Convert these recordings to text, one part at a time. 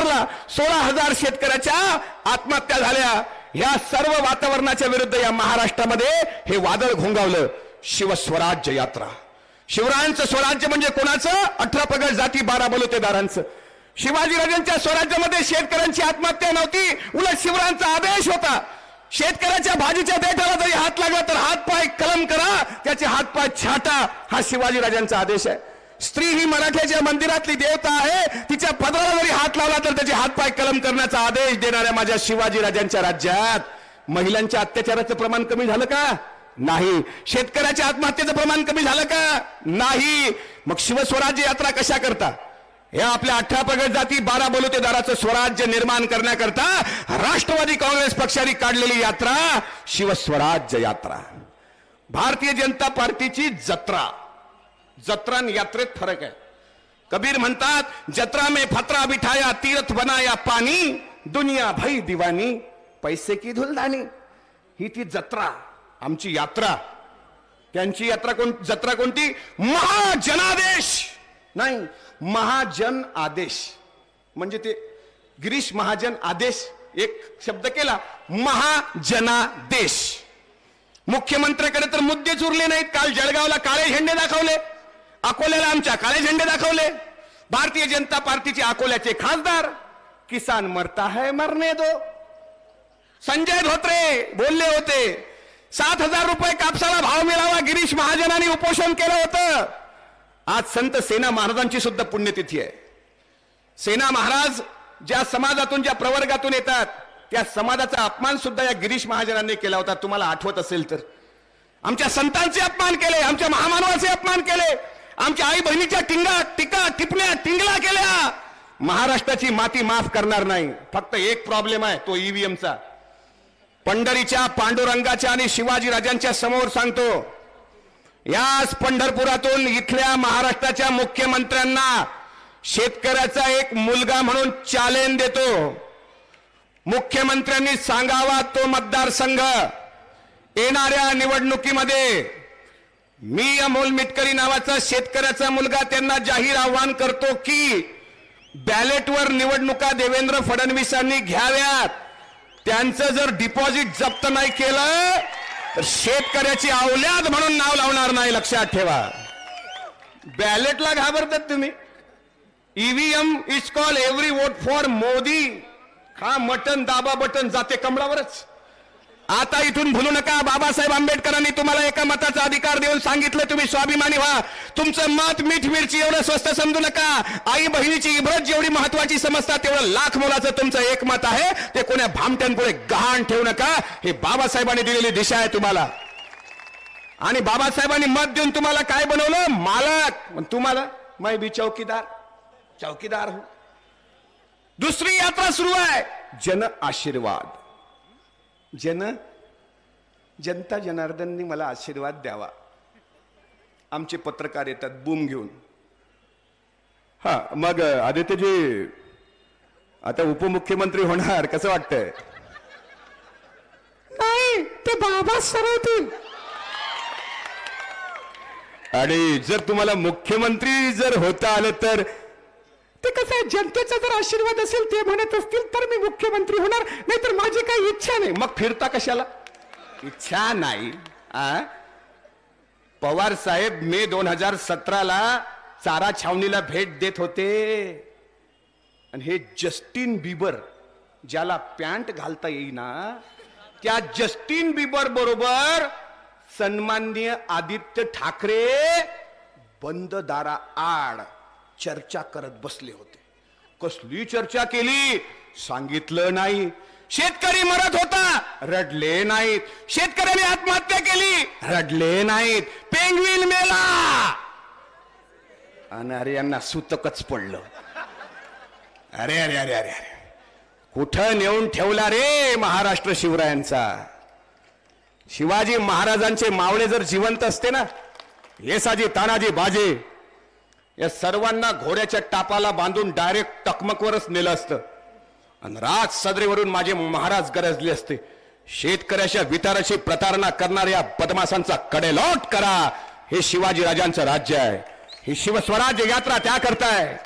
डिसेंबरला 16,000 शेतकऱ्याच्या आत्महत्या झाल्या. या सर्व वातावरणाच्या विरुद्ध या महाराष्ट्रामध्ये हे वादळ घोंगावलं. शिवस्वराज्य यात्रा. शिवरायांचं स्वराज्य म्हणजे कोणाचं? 18 पगड जाती 12 बलुतेदारांचं. शिवाजीराजांच्या स्वराज्यामध्ये शेतकऱ्यांची आत्महत्या नव्हती, उलट शिवरायांचा आदेश होता. शेतकऱ्याच्या भाजीच्या देठाला जरी हात लागला तर हातपाय कलम करा, त्याचे हातपाय छाटा, हा शिवाजीराजांचा आदेश आहे. स्त्री ही मराठ्याच्या मंदिरातली देवता आहे, तिच्या पदराला जरी हात लावला तर त्याचे हातपाय कलम करण्याचा आदेश देणाऱ्या माझ्या शिवाजीराजांच्या राज्यात महिलांच्या अत्याचाराचं प्रमाण कमी झालं का? नाही. शेतकऱ्याच्या आत्महत्येचं प्रमाण कमी झालं का? नाही. मग शिवस्वराज्य यात्रा कशा करता? या आपल्या 18 पगड जाती 12 बलुतेदाराचं स्वराज्य निर्माण करण्याकरता राष्ट्रवादी काँग्रेस पक्षाने काढलेली यात्रा शिवस्वराज्य यात्रा. भारतीय जनता पार्टीची जत्रा. जत्रा आणि यात्रेत फरक आहे. कबीर म्हणतात, जत्रा में फतरा बिठाया तीर्थ बनाया पानी, दुनिया भई दीवानी पैसे की धुलदानी. ही ती जत्रा, आमची यात्रा. त्यांची जत्रा कोणती? महाजनादेश नाही, महाजन आदेश. म्हणजे ते गिरीश महाजन आदेश एक शब्द केला, महाजनादेश. मुख्यमंत्र्याकडे तर मुद्देच उरले नाहीत. काल जळगावला काळे झेंडे दाखवले, अकोल्याला आमच्या काळे झेंडे दाखवले. भारतीय जनता पार्टीचे अकोल्याचे खासदार, किसान मरता है मरने दो. संजय धोत्रे बोलले होते 7,000 रुपये कापसाला भाव मिळावा, गिरीश महाजनांनी उपोषण केलं होतं. आज संत सेना महाराजांची सुद्धा पुण्यतिथी आहे. सेना महाराज ज्या समाजातून, ज्या प्रवर्गातून येतात, त्या समाजाचा अपमान सुद्धा या गिरीश महाजनांनी केला होता. तुम्हाला आठवत असेल तर आमच्या संतांचे अपमान केले, आमच्या महामानवाचे अपमान केले, आमच्या आई बहिणीच्या टीका टिपण्या टिंगला केल्या. महाराष्ट्राची माती माफ करणार नाही. फक्त एक प्रॉब्लेम आहे, तो ईव्हीएमचा. पंढरीच्या पांडुरंगाच्या आणि शिवाजीराजांच्या समोर सांगतो, याच पंढरपुरातून इथल्या महाराष्ट्राच्या मुख्यमंत्र्यांना शेतकऱ्याचा एक मुलगा म्हणून चॅलेंज देतो. मुख्यमंत्र्यांनी सांगावा तो मतदारसंघ येणाऱ्या निवडणुकीमध्ये मी अमोल मिटकरी नावाचा शेतकऱ्याचा मुलगा त्यांना जाहीर आव्हान करतो की बॅलेटवर निवडणुका देवेंद्र फडणवीसांनी घ्याव्यात. त्यांचं जर डिपॉझिट जप्त नाही केलं तर शेतकऱ्याची अवलाद म्हणून नाव लावणार नाही, लक्षात ठेवा. बॅलेटला घाबरतात तुम्ही. EVM is call every vote for Modi. हा मटन दाबा बटन जाते कमळावरच. आता इथून भूलू नका, बाबासाहेब आंबेडकरांनी तुम्हाला एका मताचा अधिकार देऊन सांगितलं, तुम्ही स्वाभिमानी व्हा. तुमचं मत मीठ मिरची एवढं स्वस्त समजू नका. आई बहिणीची इब्रत जेवढी महत्वाची समजता तेवढं लाख मोलाचं तुमचं एक मत आहे. ते कोण्या भामट्यांपुढे गहाण ठेवू नका. हे बाबासाहेबांनी दिलेली दिशा आहे तुम्हाला. आणि बाबासाहेबांनी मत देऊन तुम्हाला काय बनवलं? मालक. तुम्हाला मैं भी चौकीदार हूं. दुसरी यात्रा सुरू आहे, जन आशीर्वाद. जनता जनार्दननी मला आशीर्वाद द्यावा. आमचे पत्रकार येतात बूम घेऊन. हा, मग आदित्यजी आता उपमुख्यमंत्री होणार, कसं वाटतंय? नाही, ते बाबा सरवतील. आणि जर तुम्हाला मुख्यमंत्री जर होता आलं तर ते कसं आहे, जनतेचा जर आशीर्वाद असेल, ते म्हणत असतील तर मी मुख्यमंत्री होणार, नाहीतर माझी काही इच्छा नाही. मग फिरता कशाला? इच्छा नाही. पवार साहेब मे 2017ला चारा छावणीला भेट देत होते. आणि हे जस्टिन बिबर, ज्याला पॅन्ट घालता येईना, त्या जस्टिन बिबर बरोबर सन्माननीय आदित्य ठाकरे बंद दारा आड चर्चा करत बसले होते. कसली चर्चा केली सांगितलं नाही. शेतकरी मरत होता, रडले नाहीत. शेतकऱ्याने आत्महत्या केली, रडले नाहीत. पेंग्विन मेला, अरे यांना सुतकच पडलं. अरे अरे अरे अरे अरे, कुठं नेऊन ठेवला रे महाराष्ट्र शिवरायांचा. शिवाजी महाराजांचे मावळे जर जिवंत असते ना, येसाजी तानाजी बाजे, या सर्वांना घोड्याच्या टापाला बांधून डायरेक्ट टकमकवरच नेलं असतं. आणि राज सदरेवरून माझे महाराज गरजले असते. शेतकऱ्याच्या विचाराची प्रतारणा करणाऱ्या बदमाशांचा कडेलोट करा. हे शिवाजी राजांचं राज्य आहे. ही शिवस्वराज्य यात्रा त्या करताय.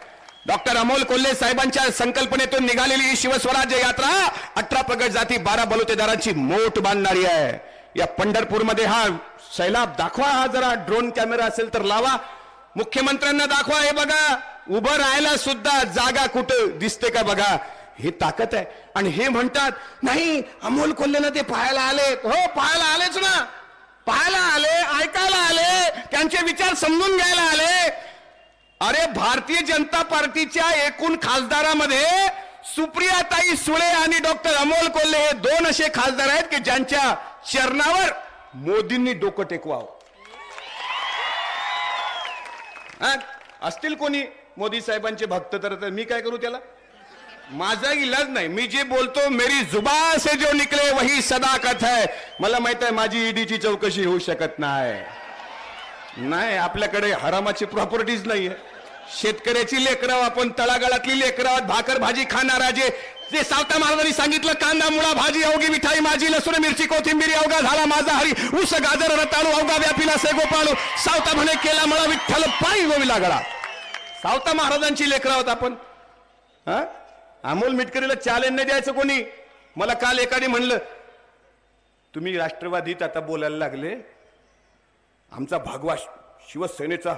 डॉक्टर अमोल कोल्हे साहेबांच्या संकल्पनेतून निघालेली ही शिवस्वराज्य यात्रा 18 प्रगट जाती 12 बलुतेदारांची मोठ बांधणारी आहे. या पंढरपूरमध्ये हा सैलाब दाखवा, हा जरा ड्रोन कॅमेरा असेल तर लावा, मुख्यमंत्र्यांना दाखवा. हे बघा, उभं राहायला सुद्धा जागा कुठं दिसते का बघा, ही ताकद आहे. आणि हे म्हणतात नाही अमोल कोल्हेला ते पाहायला आले. हो, पाहायला आलेच ना, पाहायला आले, ऐकायला आले, त्यांचे विचार समजून घ्यायला आले. अरे भारतीय जनता पार्टीच्या एकूण खासदारामध्ये सुप्रियाताई सुळे आणि डॉक्टर अमोल कोल्हे हे 2 असे खासदार आहेत की ज्यांच्या चरणावर मोदींनी डोकं टेकवावं. असतील कोणी मोदी साहेबांचे भक्त तर मी काय करू त्याला, माझा इलाज नाही. मी जे बोलतो मेरी जुबान से जो निकले वही सदाकत है. मला माहित आहे माझी ईडीची चौकशी होऊ शकत नाही. आपल्याकडे हरामाची प्रॉपर्टीज नाहीये. शेतकऱ्याची लेकरं आपण, तळागाळातली लेकरं, भाकर भाजी खाणारा जे सावता महाराजांनी सांगितलं, कांदा मुळा भाजी अवघी मिठाई माझी, लसूण मिरची कोथिंबिरी अवघा झाला माझा हरी, ऊस गाजर रताळू अवघा व्यापीला से गोपाळू, सावता म्हणे केला मला विठ्ठल पायी गोविला गळा. सावता महाराजांची लेकरं आहोत आपण. अमोल मिटकरीला चॅलेंज नाही द्यायचं कोणी. मला काल एकाने म्हणलं तुम्ही राष्ट्रवादीत आता बोलायला लागले, आमचा भगवा शिवसेनेचा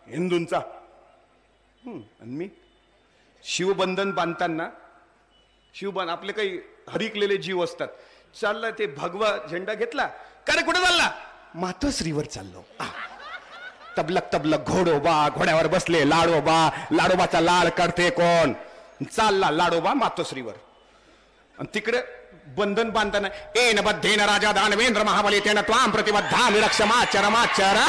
हिंदूंचा. आणि मी शिवबंधन बांधताना आपले काही हरिकलेले जीव असतात, चालला ते भगवा झेंडा घेतला, का रे कुठे चालला, मातोश्रीवर चाललो. तबलक तबलक घोडोबा, घोड्यावर बसले लाडोबा, लाडोबाचा लाड करते कोण, चालला लाडोबा मातोश्रीवर. आणि तिकडे बंधन बांधताना एन बद्धेन राजा दानवेंद्र महाबली तेन त्वाम प्रतिबद्धा निरक्षमाचरमाचरा.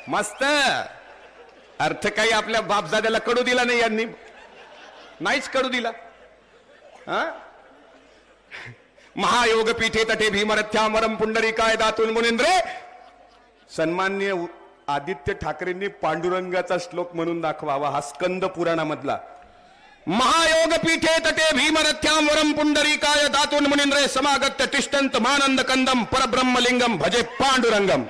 मस्त अर्थ. काही आपल्या बापजाद्याला कडू दिला नाही यांनी, नाहीच कडू दिला. महायोग पीठे तटे भीमरथ्यामरम पुंडरीकाय दातून मुनिंद्रे. सन्माननीय आदित्य ठाकरेंनी पांडुरंगाचा श्लोक म्हणून दाखवावा, हा स्कंद पुराणामधला. महायोग पीठे तटे भीमरथ्यामरम पुंडरीकाय दातून मुनिंद्रे समागत्य तिष्ठन्त मानंद कंदम परब्रह्मलिंगम भजे पांडुरंगम.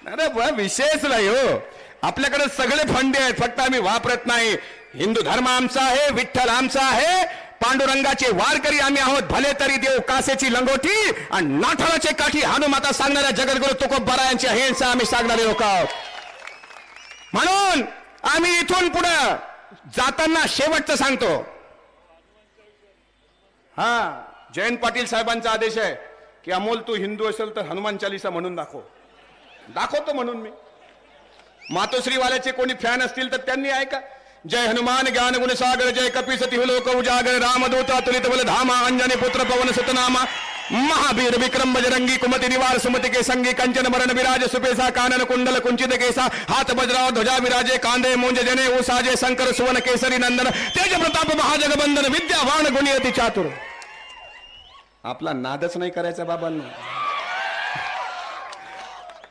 अरे विशेष नाही हो, आपल्याकडे सगळे फंडे आहेत, फक्त आम्ही वापरत नाही. हिंदू धर्म आमचा आहे, विठ्ठल आमचा आहे, पांडुरंगाचे वारकरी आम्ही आहोत. भले तरी देव कासेची लंगोटी आणि नाठाळाचे काठी हनुमाता सांगणाऱ्या जगद्गुरु तुकोबरा यांची अहिंसा आम्ही सांगणारे लोक आहोत. म्हणून आम्ही इथून पुढे जाताना शेवटचं सांगतो. जयंत पाटील साहेबांचा आदेश आहे की अमोल तू हिंदू असेल तर हनुमान चालीसा म्हणून दाखवतो म्हणून मी. मातोश्रीवाल्याचे कोणी फॅन असतील तर त्यांनी ऐका. जय हनुमान ज्ञान गुण सागर, जय कपीसती लोक उजागर, रामदूत अतुलित बल धामा, अंजनी पुत्र पवन सुतनामा, महावीर विक्रम बजरंगी, कुमति निवार सुमति के संगी, कंचन बरन विराज सुपेसा, कानन कुंडल कुंचित केसा, हाथ वज्राव ध्वजा विराजे, कांदे मूंज जने उसाजे, शंकर सुवन केसरी नंदन, तेज प्रताप महाजगबंदन, विद्यावान गुणी अति चातुर. आपला नादच नाही करायचा बाबांना.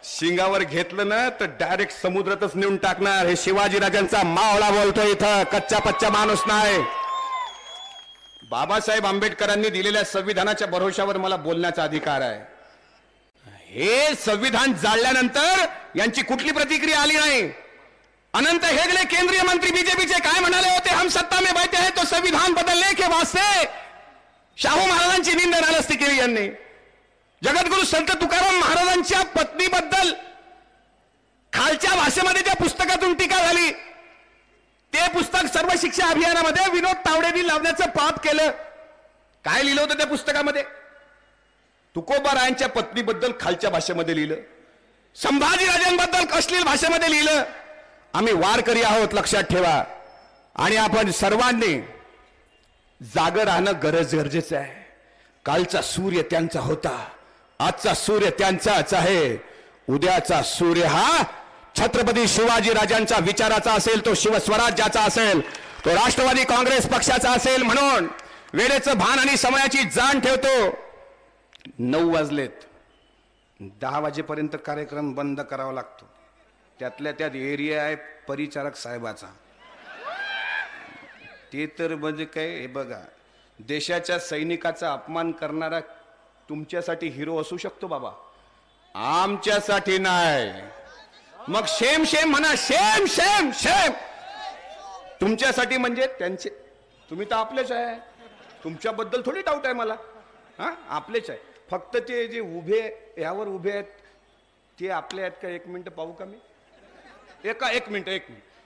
शिंगावर घेतलं ना तर डायरेक्ट समुद्रातच नेऊन टाकणार. हे शिवाजी राजांचा मावळा बोलतो, इथं कच्चा पच्चा माणूस नाही. बाबासाहेब आंबेडकरांनी दिलेल्या संविधानाच्या भरोशावर मला बोलण्याचा अधिकार आहे. हे संविधान जाळल्यानंतर यांची कुठली प्रतिक्रिया आली नाही. अनंत हेगडे केंद्रीय मंत्री बीजेपीचे काय म्हणाले होते, हम सत्ता में बैठे हैं तो संविधान बदलने के वास्ते. शाहू महाराजांची निंदा नालस्ती केली यांनी. जगद्गुरु संत तुकाराम महाराजांच्या पत्नीबद्दल खालच्या भाषेमध्ये त्या पुस्तकातून टीका झाली. ते पुस्तक सर्व शिक्षा अभियानामध्ये विनोद तावडेंनी लावण्याचं पाप केलं. काय लिहिलं होतं त्या पुस्तकामध्ये, तुकोबारायांच्या पत्नीबद्दल खालच्या भाषेमध्ये लिहिलं, संभाजीराजांबद्दल अश्लील भाषेमध्ये लिहिलं. आम्ही वारकरी आहोत लक्षात ठेवा. आणि आपण सर्वांनी जागं राहणं गरजेचं आहे. कालचा सूर्य त्यांचा होता, आजचा सूर्य त्यांचाच आहे, उद्याचा सूर्य हा छत्रपती शिवाजी राजांचा विचाराचा असेल, तो शिवस्वराज्याचा असेल, तो राष्ट्रवादी काँग्रेस पक्षाचा असेल. म्हणून वेळेचं भान आणि समयाची जाण ठेवतो. 9 वाजलेत, 10 वाजेपर्यंत कार्यक्रम बंद करावा लागतो. त्यातल्या त्यात एरिया आहे परिचारक साहेबाचा. ते तर म्हणजे काय, हे बघा, देशाच्या सैनिकाचा अपमान करणारा तुमच्यासाठी हिरो असू शकतो बाबा, आमच्यासाठी नाही. मग शेम शेम म्हणा, शेम शेम शेम. तुमच्यासाठी म्हणजे त्यांचे, तुम्ही तर आपलेच आहे, तुमच्याबद्दल थोडी डाऊट आहे मला. हा आपलेच आहे. फक्त ते जे उभे यावर उभे आहेत ते आपले आहेत का? एक मिनिट पाहू का मी? एक मिनिट.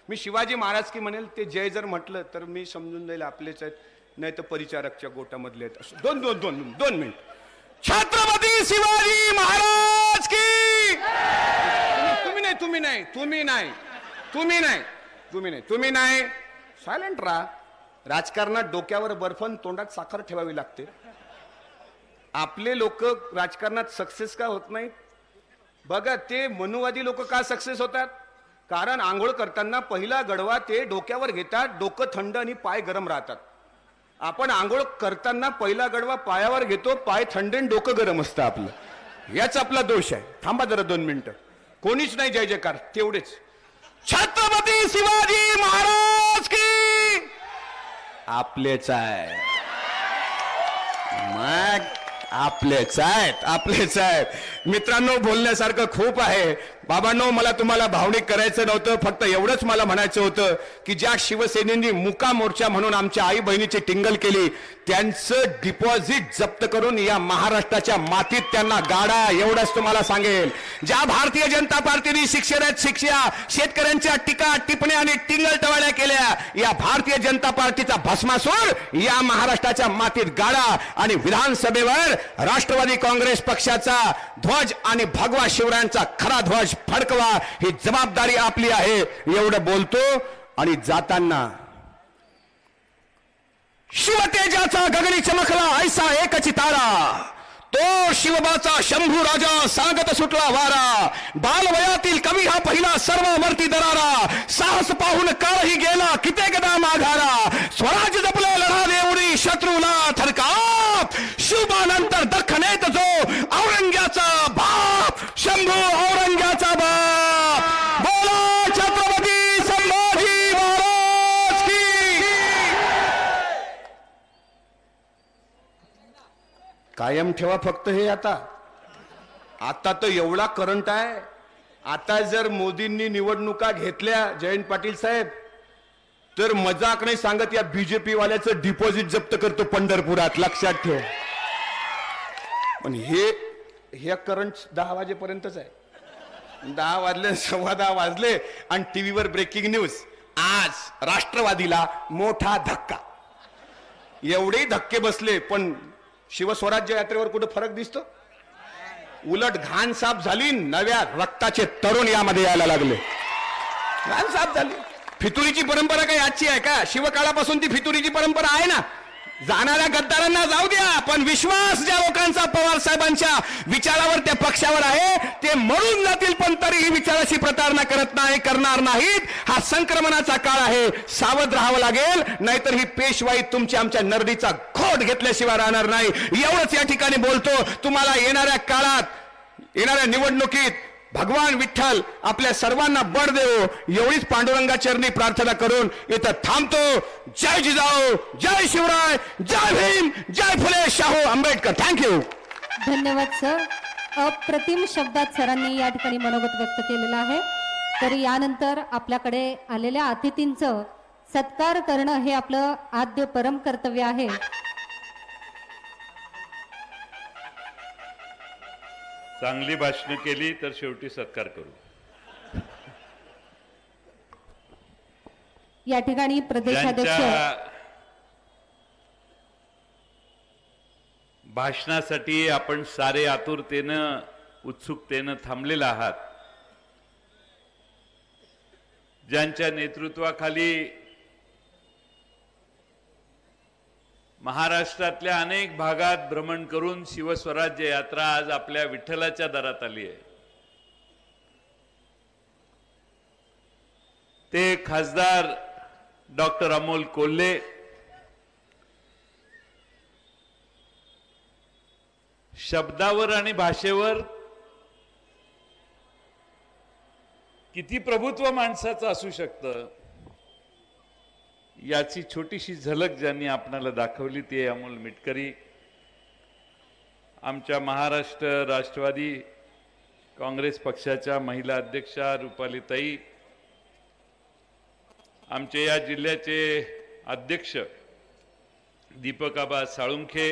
मी शिवाजी महाराज की म्हणेल ते जय जर म्हटलं तर मी समजून जाईल आपलेच आहेत, नाही तर परिचारकच्या गोटामधले आहेत. असं दोन मिनिट. छत्रपती शिवाजी महाराज की. तुम्ही नाही. सायलेंट राहा. राजकारणात डोक्यावर बर्फन तोंडात साखर ठेवावी लागते. आपले लोक राजकारणात सक्सेस का होत नाही? बघा, ते मनुवादी लोक का सक्सेस होतात? कारण आंघोळ करताना पहिला गडवा ते डोक्यावर घेतात, डोकं थंड आणि पाय गरम राहतात. आपण आंघोळ करताना पहिला गडवा पायावर घेतो, पाय थंड आणि डोकं गरम असतं आपलं. याच आपला दोष आहे. थांबा जरा 2 मिनिटं. कोणीच नाही जय जयकार, तेवढेच. छत्रपती शिवाजी महाराज की. आपलेच आहे, मग आपलेच आहेत. मित्रांनो, बोलण्यासारखं खूप आहे. बाबांनो, मला तुम्हाला भावनिक करायचं नव्हतं, फक्त एवढंच मला म्हणायचं होतं की ज्या शिवसेनेनी मुका मोर्चा म्हणून आमच्या आई बहिणीची टिंगल केली, त्यांचं डिपॉझिट जप्त करून या महाराष्ट्राच्या मातीत त्यांना गाडा, एवढंच तुम्हाला सांगेल. ज्या भारतीय जनता पार्टीने शिक्षा, शेतकऱ्यांच्या टीका टिप्पण्या आणि टिंगल टवाळ्या केल्या, या भारतीय जनता पार्टीचा भस्मासूर या महाराष्ट्राच्या मातीत गाडा आणि विधानसभेवर राष्ट्रवादी काँग्रेस पक्षाचा ध्वज आणि भगवा शिवरायांचा खरा ध्वज फडकवा, ही जबाबदारी आपली आहे. एवढं बोलतो आणि जाताना शिवतेजाचा गगनी चमकला ऐसा एकच तारा, तो शिवबाचा शंभू राजा सांगत सुटला वारा. बालवयातील कवी हा पहिला सर्व मर्ती दरारा, साहस पाहून काळही गेला कित्येकदा माघारा. स्वराज्य जपले लढा देऊरी शत्रूला थरकाप, शिवबानंतर दख्खनेत जो औरंग्याचा बाप, शंभू औरंग्याचा बाप. बोला छत्रपती संभाजी महाराज की. कायम ठेवा फक्त हे. आता तर एवढा करंट आहे. आता जर मोदींनी निवडणुका घेतल्या जयंत पाटील साहेब, तर मजाक नाही सांगत, या बीजेपी वाल्याचं डिपॉझिट जप्त करतो पंढरपुरात, लक्षात ठेव. पण हे करंट 10 वाजेपर्यंतच आहे. 10 वाजले, 10:15 वाजले आणि टीव्हीवर ब्रेकिंग न्यूज. आज राष्ट्रवादीला मोठा धक्का. एवढे धक्के बसले, पण शिवस्वराज्य यात्रेवर कुठे फरक दिसतो? उलट घाण साफ झाली, नव्या रक्ताचे तरुण यामध्ये यायला लागले. घाण साफ झाली. फितुरीची परंपरा काही आजची आहे का? शिवकाळापासून ती फितुरीची परंपरा आहे ना. जाणाऱ्या गद्दारांना जाऊ द्या, पण विश्वास ज्या लोकांचा पवार साहेबांच्या विचारावर, त्या पक्षावर आहे, ते मरून जातील पण तरीही विचाराची प्रतारणा करणार नाहीत. हा संक्रमणाचा काळ आहे, सावध राहावं लागेल, नाहीतर ही पेशवाई तुमच्या आमच्या नरडीचा घोट घेतल्याशिवाय राहणार नाही. एवढंच या ठिकाणी बोलतो. तुम्हाला येणाऱ्या काळात, येणाऱ्या निवडणुकीत भगवान विठ्ठल आपल्या सर्वांना बळ देवो, एवढीच पांडुरंगा चरणी प्रार्थना करून इथं थांबतो. जय जिजाऊ, जय शिवराय, जय भीम, जय फुले शाहू आंबेडकर. थँक्यू. धन्यवाद सर. अप्रतिम शब्दात सरांनी या ठिकाणी मनोगत व्यक्त केलेलं आहे. तर यानंतर आपल्याकडे आलेल्या अतिथींचं सत्कार करणं हे आपलं आद्य परम कर्तव्य आहे. चांगली भाषणं केली तर शेवटी सत्कार करू. या ठिकाणी प्रदेशाध्यक्ष भाषणासाठी आपण सारे आतुरतेनं, उत्सुकतेनं थांबलेले आहात. ज्यांच्या नेतृत्वाखाली महाराष्ट्रातल्या अनेक भागात भ्रमण करून शिवस्वराज्य यात्रा आज आपल्या विठ्ठलाच्या दारात आली आहे. ते खासदार डॉक्टर अमोल कोल्हे, शब्दावर आणि भाषेवर किती प्रभुत्व माणसाचं असू शकतं याची छोटीशी झलक ज्यांनी आपल्याला दाखवली ती अमोल मिटकरी. आमच्या महाराष्ट्र राष्ट्रवादी काँग्रेस पक्षाच्या महिला अध्यक्षा रुपालीताई, आमचे या जिल्ह्याचे अध्यक्ष दीपक आबा साळुंखे,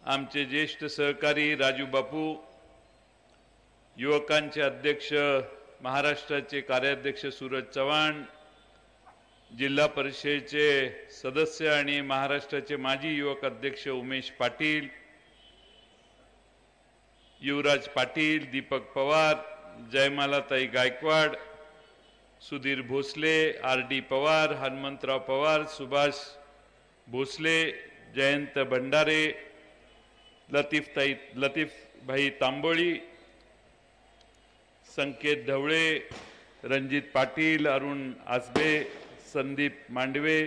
आमचे ज्येष्ठ सहकारी राजू बापू, युवकांचे अध्यक्ष महाराष्ट्राचे कार्याध्यक्ष सूरज चव्हाण, जिल्हा परिषदेचे सदस्य आणि महाराष्ट्राचे माजी युवक अध्यक्ष उमेश पाटील, युवराज पाटील, दीपक पवार, जयमालाताई गायकवाड, सुधीर भोसले, आर.डी. पवार, हनुमंतराव पवार, सुभाष भोसले, जयंत भंडारे, लतीफ भाई तांबोळी, संकेत ढवळे, रणजित पाटील, अरुण आसबे, संदीप मांडवे,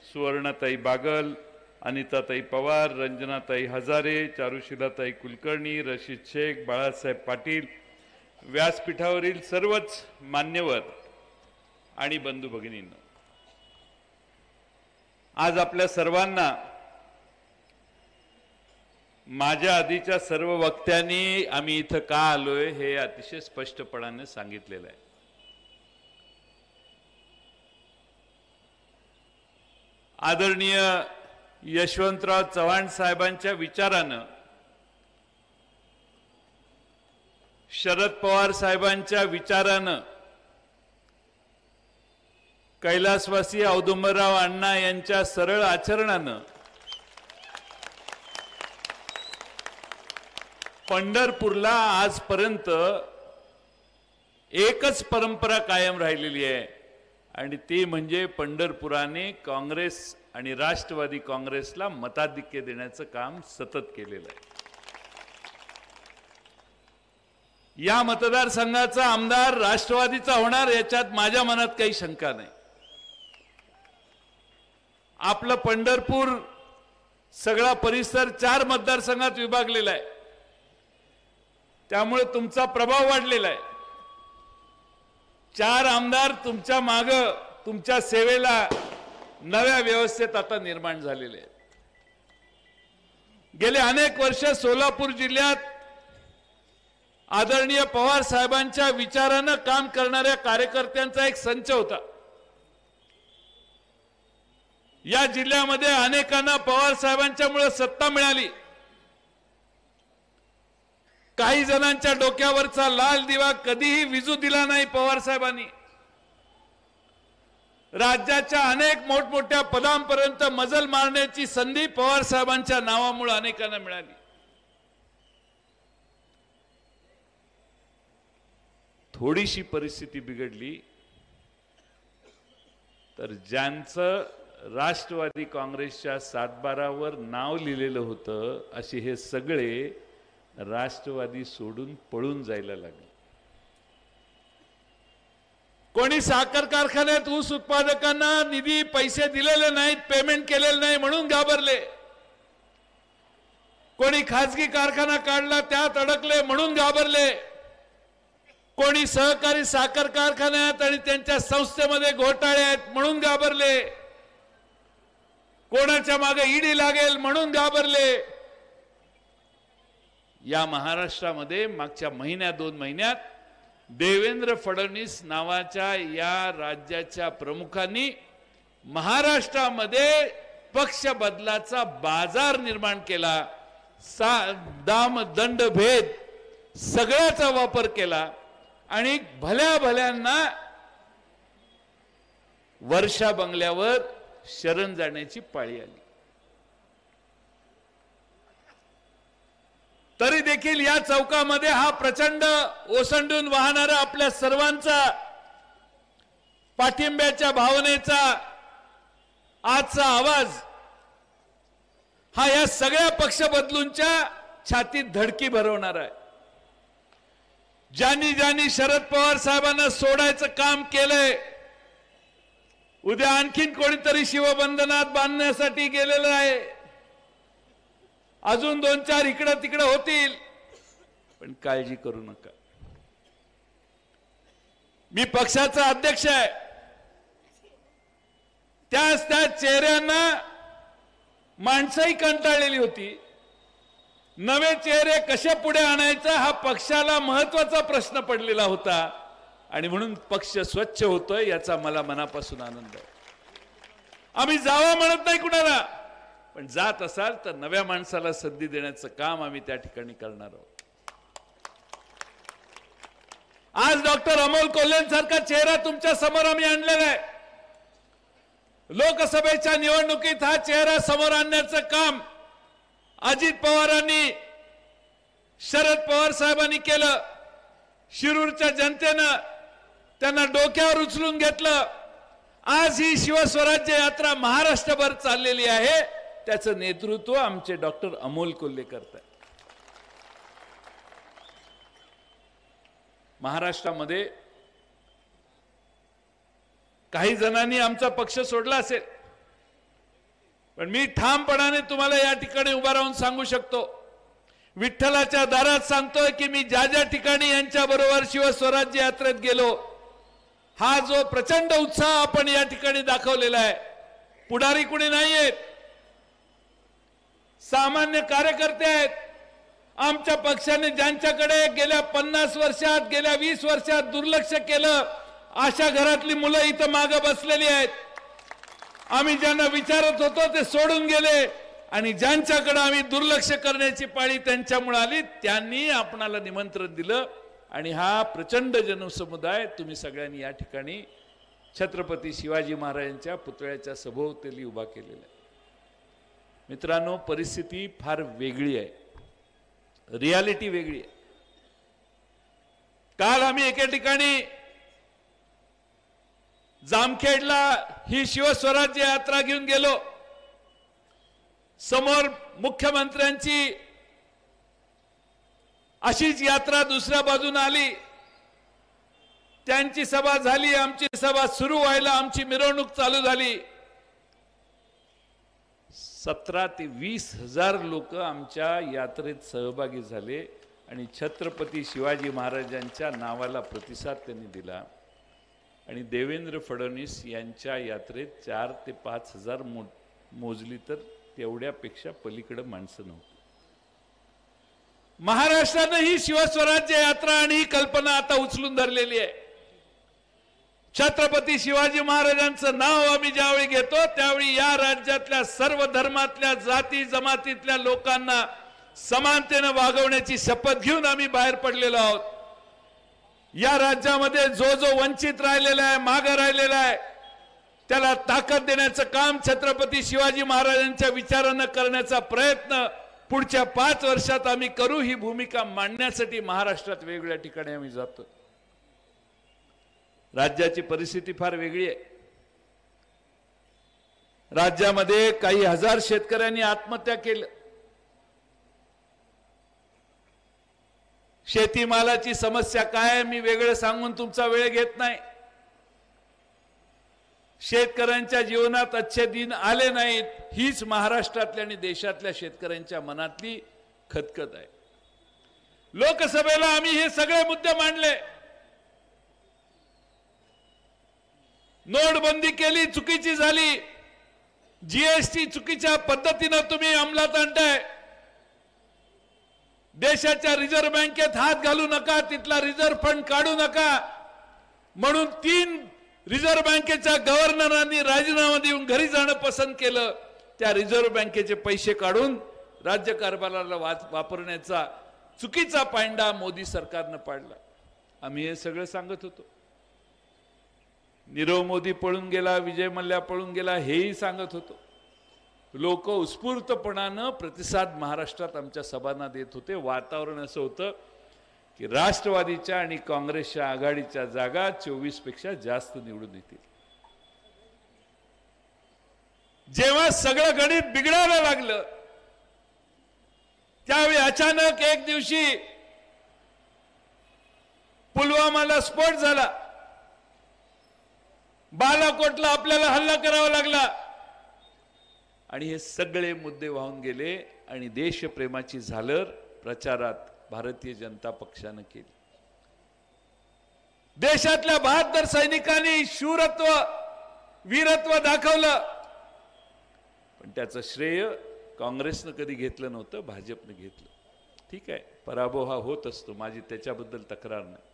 सुवर्णाताई बागल, अनिताताई पवार, रंजनाताई हजारे, चारुशिलाताई कुलकर्णी, रशीद शेख, बाळासाहेब पाटील, व्यासपीठावरील सर्वच मान्यवर आणि बंधू भगिनींनो, आज आपल्या सर्वांना माझ्या आधीच्या सर्व वक्त्यांनी आम्ही इथं का आलोय हे अतिशय स्पष्टपणाने सांगितलेलं आहे. आदरणीय यशवंतराव चव्हाण साहेबांच्या विचारानं, शरद पवार साहेबांच्या विचारानं, कैलासवासी औदुंबरराव अण्णा यांच्या सरळ आचरणानं पंढरपूरला आजपर्यंत एकच परंपरा कायम राहिलेली आहे आणि ती म्हणजे पंढरपुराने काँग्रेस आणि राष्ट्रवादी काँग्रेसला मताधिक्य देण्याचं काम सतत केलेलं आहे. या मतदारसंघाचा आमदार राष्ट्रवादीचा होणार याच्यात माझ्या मनात काही शंका नाही. आपलं पंढरपूर सगळा परिसर 4 मतदारसंघात विभागलेला आहे, त्यामुळे तुमचा प्रभाव वाढलेला आहे. 4 आमदार तुमच्या मागं, तुमच्या सेवेला नव्या व्यवस्थेत आता निर्माण झालेले आहेत. गेले अनेक वर्ष सोलापूर जिल्ह्यात आदरणीय पवार साहेबांच्या विचारानं काम करणाऱ्या कार्यकर्त्यांचा एक संच होता. या जिल्ह्यामध्ये अनेकांना पवार साहेबांच्यामुळे सत्ता मिळाली. काही जणांच्या डोक्यावरचा लाल दिवा कधीही विझू दिला नाही पवार साहेबांनी. राज्याच्या अनेक मोठमोठ्या पदांपर्यंत मजल मारण्याची संधी पवार साहेबांच्या नावामुळे अनेकांना मिळाली. थोडीशी परिस्थिती बिघडली तर ज्यांचं राष्ट्रवादी काँग्रेसच्या 7-12वर नाव लिहिलेलं होतं असे हे सगळे राष्ट्रवादी सोडून पळून जायला लागले. कोणी साखर कारखान्यात ऊस उत्पादकांना निधी पैसे दिलेले नाहीत, पेमेंट केलेले नाही म्हणून घाबरले. कोणी खासगी कारखाना काढला त्यात अडकले म्हणून घाबरले. कोणी सहकारी साखर कारखान्यात आणि त्यांच्या संस्थेमध्ये घोटाळे आहेत म्हणून घाबरले. कोणाच्या मागे ईडी लागेल म्हणून घाबरले. या महाराष्ट्रामध्ये मागच्या 1-2 महिन्यात देवेंद्र फडणवीस नावाच्या या राज्याच्या प्रमुखांनी महाराष्ट्रामध्ये पक्ष बदलाचा बाजार निर्माण केला. दाम दंड भेद सगळ्याचा वापर केला आणि भल्या भल्यांना वर्षा बंगल्यावर शरण जाण्याची पाळी आली. तरी देखील या चौकामध्ये हा प्रचंड ओसंडून वाहणारा आपल्या सर्वांचा पाठिंब्याच्या भावनेचा आजचा आवाज हा या सगळ्या पक्ष बदलूंच्या छातीत धडकी भरवणार आहे. ज्यांनी ज्यांनी शरद पवार साहेबांना सोडायचं काम केलंय, उद्या आणखीन कोणीतरी शिवबंधनात बांधण्यासाठी गेलेलं आहे. अजून 2-4 इकडं तिकडं होतील, पण काळजी करू नका. मी पक्षाचा अध्यक्ष आहे. त्या चेहऱ्यांना माणसंही कंटाळलेली होती. नवे चेहरे कसे पुढे आणायचा हा पक्षाला महत्वाचा प्रश्न पडलेला होता आणि म्हणून पक्ष स्वच्छ होतोय याचा मला मनापासून आनंद आहे. आम्ही जावं म्हणत नाही कुणाला, पण जात असाल तर नव्या माणसाला संधी देण्याचं काम आम्ही त्या ठिकाणी करणार आहोत. आज डॉक्टर अमोल कोल्हेंसारखा चेहरा तुमच्या समोर आम्ही आणलेला आहे. लोकसभेच्या निवडणुकीत हा चेहरा समोर आणण्याचं काम अजित पवारांनी, शरद पवार साहेबांनी केलं. शिरूरच्या जनतेनं त्यांना डोक्यावर उचलून घेतलं. आज ही शिवस्वराज्य यात्रा महाराष्ट्रभर चाललेली आहे. त्याचं नेतृत्व आमचे डॉक्टर अमोल कोल्हे करतात. महाराष्ट्रामध्ये काही जणांनी आमचा पक्ष सोडला असेल, पण मी ठामपणाने तुम्हाला या ठिकाणी उभा राहून सांगू शकतो, विठ्ठलाच्या दारात सांगतोय की मी ज्या ज्या ठिकाणी यांच्या बरोबर शिवस्वराज्य यात्रेत गेलो, हा जो प्रचंड उत्साह आपण या ठिकाणी दाखवलेला आहे, पुढारी कुणी नाही आहेत, सामान्य कार्यकर्ते आहेत. आमच्या पक्षाने ज्यांच्याकडे गेल्या 50 वर्षात, गेल्या 20 वर्षात दुर्लक्ष केलं, अशा घरातली मुलं इथं मागे बसलेली आहेत. आम्ही ज्यांना विचारत होतो ते सोडून गेले आणि ज्यांच्याकडे आम्ही दुर्लक्ष करण्याची पाळी त्यांच्यामुळे आली, त्यांनी आपणाला निमंत्रण दिलं आणि हा प्रचंड जनसमुदाय तुम्ही सगळ्यांनी या ठिकाणी छत्रपती शिवाजी महाराजांच्या पुतळ्याच्या सभोवताली उभा केलेला आहे. मित्रांनो, परिस्थिती फार वेगळी आहे, रियालिटी वेगळी आहे. काल आम्ही एके ठिकाणी जामखेडला ही शिवस्वराज्य यात्रा घेऊन गेलो. समोर मुख्यमंत्र्यांची अशीच यात्रा दुसऱ्या बाजूने आली. त्यांची सभा झाली, आमची सभा सुरू व्हायला आमची मिरवणूक चालू झाली. 17 ते 20 हजार लोक आमच्या यात्रेत सहभागी झाले आणि छत्रपती शिवाजी महाराजांच्या नावाला प्रतिसाद त्यांनी दिला. आणि देवेंद्र फडणवीस यांच्या यात्रेत 4 ते 5 हजार मोजली तर तेवढ्यापेक्षा पलीकडे माणसं नव्हती. महाराष्ट्रानं ही शिवस्वराज्य यात्रा आणि ही कल्पना आता उचलून धरलेली आहे. छत्रपती शिवाजी महाराजांचं नाव आम्ही ज्यावेळी घेतो त्यावेळी या राज्यातल्या सर्व धर्मातल्या, जाती जमातीतल्या लोकांना समानतेने वागवण्याची शपथ घेऊन आम्ही बाहेर पडलेलो आहोत. या राज्यामध्ये जो जो वंचित राहिलेला आहे, मागे राहिलेला आहे, त्याला ताकद देण्याचं काम छत्रपती शिवाजी महाराजांच्या विचारानं करण्याचा प्रयत्न पुढच्या 5 वर्षात आम्ही करू. ही भूमिका मांडण्यासाठी महाराष्ट्रात वेगवेगळ्या ठिकाणी आम्ही जातो. राज्याची परिस्थिती फार वेगळी आहे. राज्यामध्ये काही हजार शेतकऱ्यांनी आत्महत्या केलं. शेतीमालाची समस्या काय मी वेगळं सांगून तुमचा वेळ घेत नाही. शेतकऱ्यांच्या जीवनात अच्छे दिन आले नाहीत, हीच महाराष्ट्रातल्या आणि देशातल्या शेतकऱ्यांच्या मनातली खदखद आहे. लोकसभेला आम्ही हे सगळे मुद्दे मांडले. नोटबंदी केली, चुकीची झाली. जीएसटी चुकीच्या पद्धतीनं तुम्ही अंमलात आणताय. देशाच्या रिझर्व्ह बँकेत हात घालू नका, तिथला रिझर्व्ह फंड काढू नका म्हणून 3 रिझर्व्ह बँकेच्या गव्हर्नरांनी राजीनामा देऊन घरी जाणं पसंत केलं. त्या रिझर्व्ह बँकेचे पैसे काढून राज्य कारभाराला वापरण्याचा चुकीचा पायंडा मोदी सरकारनं पाडला. आम्ही हे सगळं सांगत होतो. नीरव मोदी पळून गेला, विजय मल्ल्या पळून गेला, हेही सांगत होतो. लोक उत्स्फूर्तपणानं प्रतिसाद महाराष्ट्रात आमच्या सभांना देत होते. वातावरण असं होतं की राष्ट्रवादीच्या आणि काँग्रेसच्या आघाडीच्या जागा 24 पेक्षा जास्त निवडून येतील. जेव्हा सगळं गणित बिघडायला लागलं त्यावेळी अचानक एक दिवशी पुलवामाला स्फोट झाला, बालाकोटला आपल्याला हल्ला करावा लागला आणि हे सगळे मुद्दे वाहून गेले आणि देशप्रेमाची झालर प्रचारात भारतीय जनता पक्षाने केली. देशातल्या 72 सैनिकांनी शूरत्व, वीरत्व दाखवलं, पण त्याचं श्रेय काँग्रेसनं कधी घेतलं नव्हतं, भाजपनं घेतलं. ठीक आहे, पराभव हा होत असतो, माझी त्याच्याबद्दल तक्रार नाही.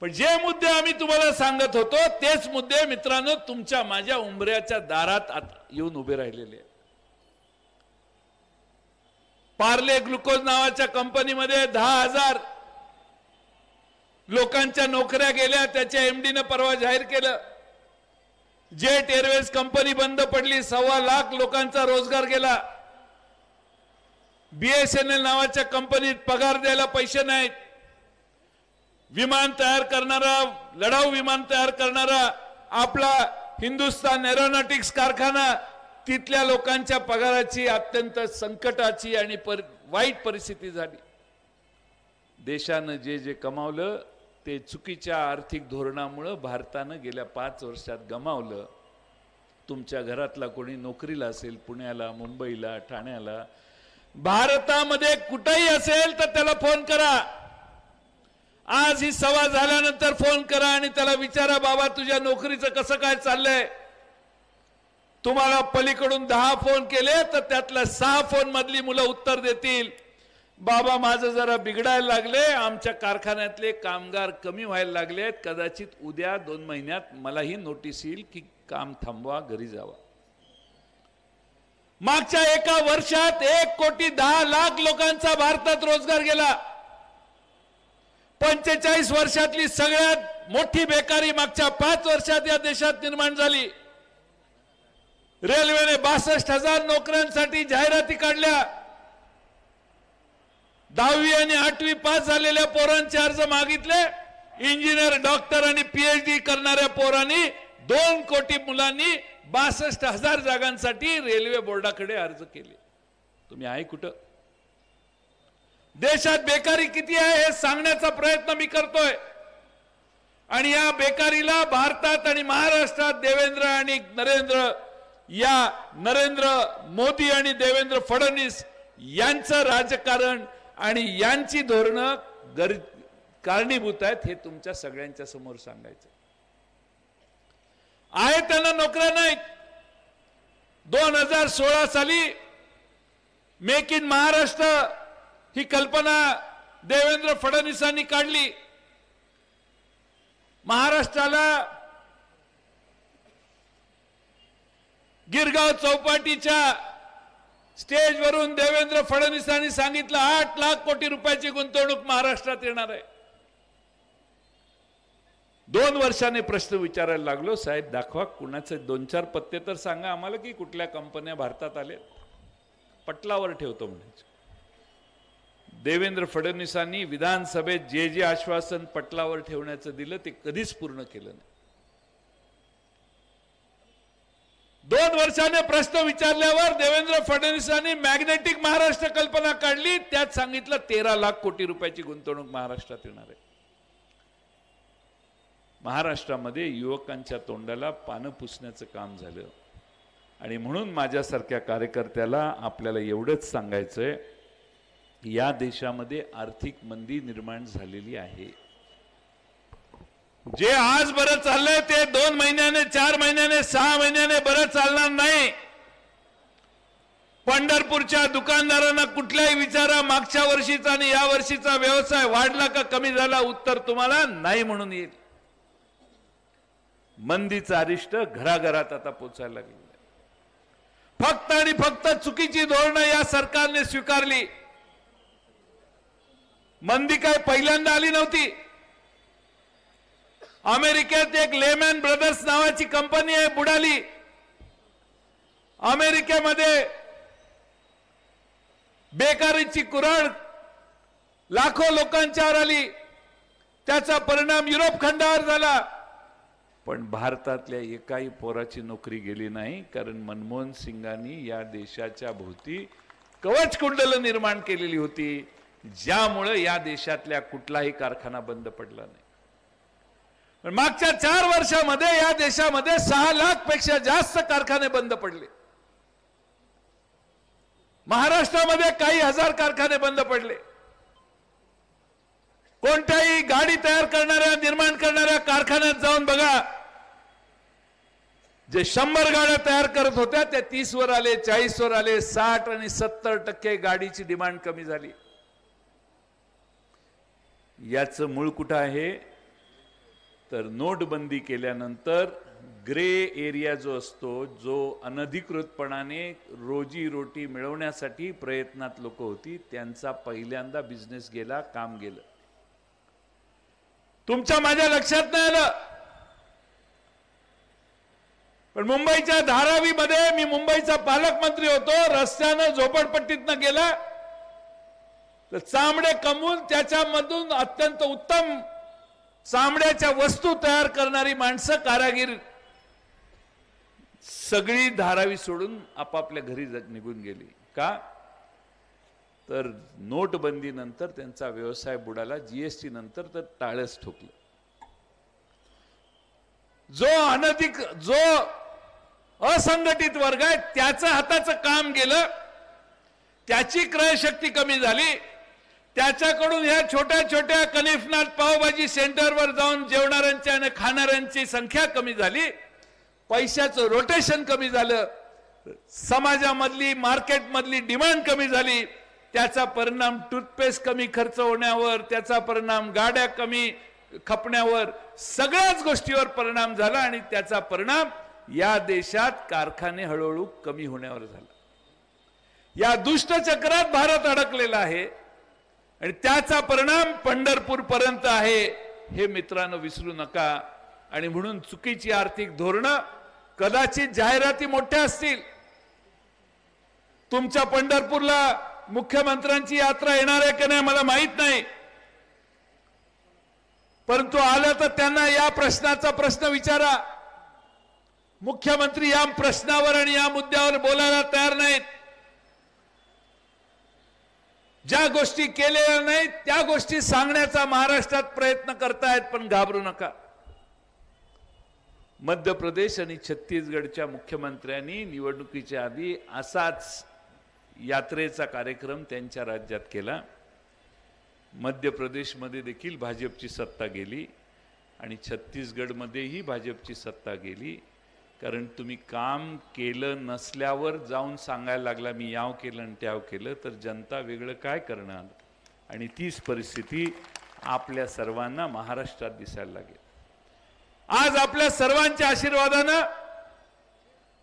पण जे मुद्दे आम्ही तुम्हाला सांगत होतो तेच मुद्दे मित्रांनो तुमच्या माझ्या उंबऱ्याच्या दारात येऊन उभे राहिलेले आहेत. पार्ले ग्लुकोज नावाच्या कंपनीमध्ये 10,000 लोकांच्या नोकऱ्या गेल्या, त्याच्या एमडीनं परवा जाहीर केलं. जेट एअरवेज कंपनी बंद पडली, 1.25 लाख लोकांचा रोजगार गेला. BSNL नावाच्या कंपनीत पगार द्यायला पैसे नाहीत. विमान तयार करणारा, लढाऊ विमान तयार करणारा आपला हिंदुस्तान एरोनॉटिक्स कारखाना, तिथल्या लोकांच्या पगाराची अत्यंत संकटाची आणि वाईट परिस्थिती झाली. देशानं जे जे कमावलं ते चुकीच्या आर्थिक धोरणामुळे भारतानं गेल्या 5 वर्षात गमावलं. तुमच्या घरातला कोणी नोकरीला असेल, पुण्याला, मुंबईला, ठाण्याला, भारतामध्ये कुठेही असेल तर त्याला फोन करा. आज ही सभा झाल्यानंतर फोन करा आणि त्याला विचारा, बाबा तुझ्या नोकरीचं कसं काय चाललंय. तुम्हाला पलीकडून 10 फोन केले तर त्यातल्या 6 फोन मधली मुलं उत्तर देतील, बाबा माझं जरा बिघडायला लागले, आमच्या कारखान्यातले कामगार कमी व्हायला लागलेत, कदाचित उद्या 2 महिन्यात मलाही नोटीस येईल की काम थांबवा, घरी जावा. मागच्या एका वर्षात 1,10,00,000 लोकांचा भारतात रोजगार गेला. 45 वर्षातली सगळ्यात मोठी बेकारी मागच्या 5 वर्षात या देशात निर्माण झाली. रेल्वेने 62,000 नोकऱ्यांसाठी जाहिराती काढल्या. 10वी आणि 8वी पास झालेल्या पोरांचे अर्ज मागितले. इंजिनियर, डॉक्टर आणि PhD करणाऱ्या पोरांनी 2 कोटी मुलांनी 62,000 जागांसाठी रेल्वे बोर्डाकडे अर्ज केले. तुम्ही आहे कुठं? देशात बेकारी किती आहे हे सांगण्याचा प्रयत्न मी करतोय. आणि या बेकारीला भारतात आणि महाराष्ट्रात नरेंद्र मोदी आणि देवेंद्र फडणवीस यांचं राजकारण आणि यांची धोरणं कारणीभूत आहेत हे तुमच्या सगळ्यांच्या समोर सांगायचं आहे. त्यांना नोकऱ्या नाहीत. 2016 साली मेक इन महाराष्ट्र ही कल्पना देवेंद्र फडणवीसांनी काढली. महाराष्ट्राला गिरगाव चौपाटीच्या स्टेजवरून देवेंद्र फडणवीसांनी सांगितलं 8 लाख कोटी रुपयाची गुंतवणूक महाराष्ट्रात येणार आहे. 2 वर्षाने प्रश्न विचारायला लागलो, साहेब दाखवा कुणाचे 2-4 पत्ते तर सांगा आम्हाला की कुठल्या कंपन्या भारतात आल्या, पटलावर ठेवतो म्हणायचे. देवेंद्र फडणवीसांनी विधानसभेत जे जे आश्वासन पटलावर ठेवण्याचं दिलं ते कधीच पूर्ण केलं नाही. 2 वर्षाने प्रश्न विचारल्यावर देवेंद्र फडणवीसांनी मॅग्नेटिक महाराष्ट्र कल्पना काढली. त्यात सांगितलं 13 लाख कोटी रुपयाची गुंतवणूक महाराष्ट्रात येणार आहे. महाराष्ट्रामध्ये युवकांच्या तोंडाला पानं पुसण्याचं काम झालं. आणि म्हणून माझ्यासारख्या कार्यकर्त्याला आपल्याला एवढंच सांगायचंय, या देशामध्ये आर्थिक मंदी निर्माण झालेली आहे. जे आज बरं चाललंय ते 2 महिन्याने, 4 महिन्याने, 6 महिन्याने बरं चालणार नाही. पंढरपूरच्या दुकानदारांना कुठल्याही विचारा मागच्या वर्षीचा आणि या वर्षीचा व्यवसाय वाढला का कमी झाला, उत्तर तुम्हाला नाही म्हणून येईल. मंदीचं अरिष्ट घराघरात आता पोचायला लागलेलं आहे. फक्त आणि फक्त चुकीची धोरणं या सरकारने स्वीकारली. मंदी काय पहिल्यांदा आली नव्हती. अमेरिकेत एक लेमॅन ब्रदर्स नावाची कंपनी आहे, बुडाली. अमेरिकेमध्ये बेकारीची कुऱ्हाड लाखो लोकांच्यावर आली. त्याचा परिणाम युरोप खंडावर झाला. पण भारतातल्या एकाही पोराची नोकरी गेली नाही, कारण मनमोहन सिंगांनी या देशाच्या भोवती कवच कुंडलं निर्माण केलेली होती, ज्यामुळे या देशातल्या कुठलाही कारखाना बंद पडला नाही. पण मागच्या 4 वर्षामध्ये या देशामध्ये 6 लाख पेक्षा जास्त कारखाने बंद पडले. महाराष्ट्रामध्ये काही हजार कारखाने बंद पडले. कोणत्याही गाडी तयार करणाऱ्या, निर्माण करणाऱ्या कारखान्यात जाऊन बघा. जे 100 गाड्या तयार करत होत्या त्या 30 वर आले, 40 वर आले. 60 आणि 70% गाडीची डिमांड कमी झाली. याचं मूळ कुठं आहे तर नोटबंदी केल्यानंतर ग्रे एरिया जो असतो, जो अनधिकृतपणाने रोजी रोटी मिळवण्यासाठी प्रयत्नात लोक होती, त्यांचा पहिल्यांदा बिझनेस गेला, काम गेलं. तुमच्या माझ्या लक्षात नाही आलं, पण मुंबईच्या धारावीमध्ये मी मुंबईचा पालकमंत्री होतो. रस्त्यानं झोपडपट्टीतनं गेला तर चामडे कमवून त्याच्यामधून अत्यंत उत्तम चामड्याच्या वस्तू तयार करणारी माणसं, कारागीर सगळी धारावी सोडून आपापल्या घरी निघून गेली. का तर नोटबंदी नंतर त्यांचा व्यवसाय बुडाला, जीएसटी नंतर तर टाळच ठोकलं. जो असंघटित वर्ग आहे त्याचं हाताचं काम गेलं, त्याची क्रयशक्ती कमी झाली, त्याच्याकडून ह्या छोट्या छोट्या कनिफनाथ पावभाजी सेंटरवर जाऊन जेवणाऱ्यांची आणि खाणाऱ्यांची संख्या कमी झाली, पैशाचं रोटेशन कमी झालं, समाजामधली मार्केटमधली डिमांड कमी झाली. त्याचा परिणाम टूथपेस्ट कमी खर्च होण्यावर, त्याचा परिणाम गाड्या कमी खपण्यावर, सगळ्याच गोष्टीवर परिणाम झाला आणि त्याचा परिणाम या देशात कारखाने हळूहळू कमी होण्यावर झाला. या दुष्टचक्रात भारत अडकलेला आहे आणि त्याचा परिणाम पंढरपूर पर्यंत आहे, हे मित्रांनो विसरू नका. आणि म्हणून चुकीची आर्थिक धोरणं, कदाचित जाहिराती मोठ्या असतील, तुमच्या पंढरपूरला मुख्यमंत्र्यांची यात्रा येणार आहे की नाही मला माहित नाही, परंतु आलं तर त्यांना या प्रश्नाचा प्रश्न विचारा. मुख्यमंत्री या प्रश्नावर आणि या मुद्द्यावर बोलायला तयार नाहीत. ज्या गोष्टी केलेल्या नाहीत त्या गोष्टी सांगण्याचा महाराष्ट्रात प्रयत्न करतायत, पण घाबरू नका. मध्य प्रदेश आणि छत्तीसगडच्या मुख्यमंत्र्यांनी निवडणुकीच्या आधी असाच यात्रेचा कार्यक्रम त्यांच्या राज्यात केला. मध्य प्रदेशमध्ये देखील भाजपची सत्ता गेली आणि छत्तीसगडमध्येही भाजपची सत्ता गेली. कारण तुम्ही काम केलं नसल्यावर जाऊन सांगायला लागला मी याव केलं आणि त्याव केलं, तर जनता वेगळं काय करणार. आणि तीच परिस्थिती आपल्या सर्वांना महाराष्ट्रात दिसायला लागेल. आज आपल्या सर्वांच्या आशीर्वादानं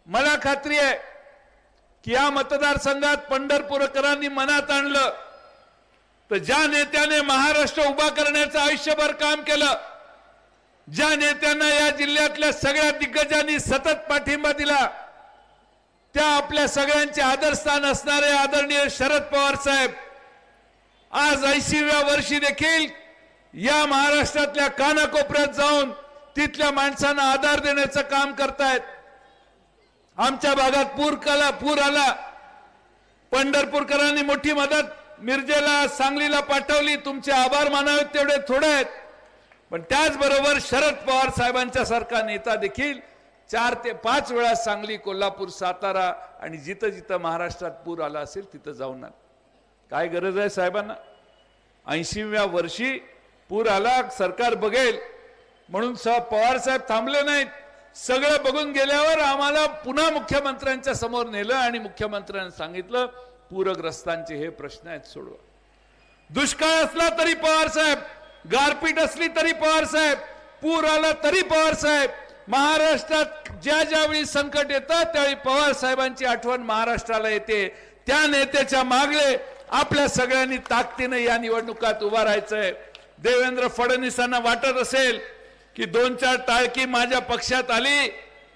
मला खात्री आहे की या मतदारसंघात पंढरपूरकरांनी मनात आणलं तर ज्या नेत्याने महाराष्ट्र उभा करण्याचं आयुष्यभर काम केलं, ज्या नेत्यांना या जिल्ह्यातल्या सगळ्या दिग्गजांनी सतत पाठिंबा दिला, त्या आपल्या सगळ्यांचे आदरस्थान असणारे आदरणीय शरद पवार साहेब आज 80व्या वर्षी देखील या महाराष्ट्रातल्या कानाकोपऱ्यात जाऊन तिथल्या माणसांना आधार देण्याचं काम करतायत. आमच्या भागात पूर आला, पंढरपूरकरांनी मोठी मदत मिरजेला, सांगलीला पाठवली. तुमचे आभार मानावेत तेवढे थोडे आहेत. पण त्याचबरोबर शरद पवार साहेबांच्या सारखा नेता देखील 4 ते 5 वेळा सांगली, कोल्हापूर, सातारा आणि जिथं जिथं महाराष्ट्रात पूर आला असेल तिथं जाऊन काय गरज आहे साहेबांना. 80व्या वर्षी पूर आला, सरकार बघेल म्हणून पवार साहेब थांबले नाहीत. सगळं बघून गेल्यावर आम्हाला पुन्हा मुख्यमंत्र्यांच्या समोर नेलं आणि मुख्यमंत्र्यांनी सांगितलं पूरग्रस्तांचे हे प्रश्न आहेत सोडवा. दुष्काळ असला तरी पवार साहेब, गारपीट असली तरी पवार साहेब, पूर आला तरी पवार साहेब. महाराष्ट्रात ज्या ज्यावेळी संकट येतं त्यावेळी पवार साहेबांची आठवण महाराष्ट्राला येते. त्या नेत्याच्या मागले आपल्या सगळ्यांनी ताकदीने या निवडणुकात उभा राहायचंय. देवेंद्र फडणवीसांना वाटत असेल की 2-4 टाळकी माझ्या पक्षात आली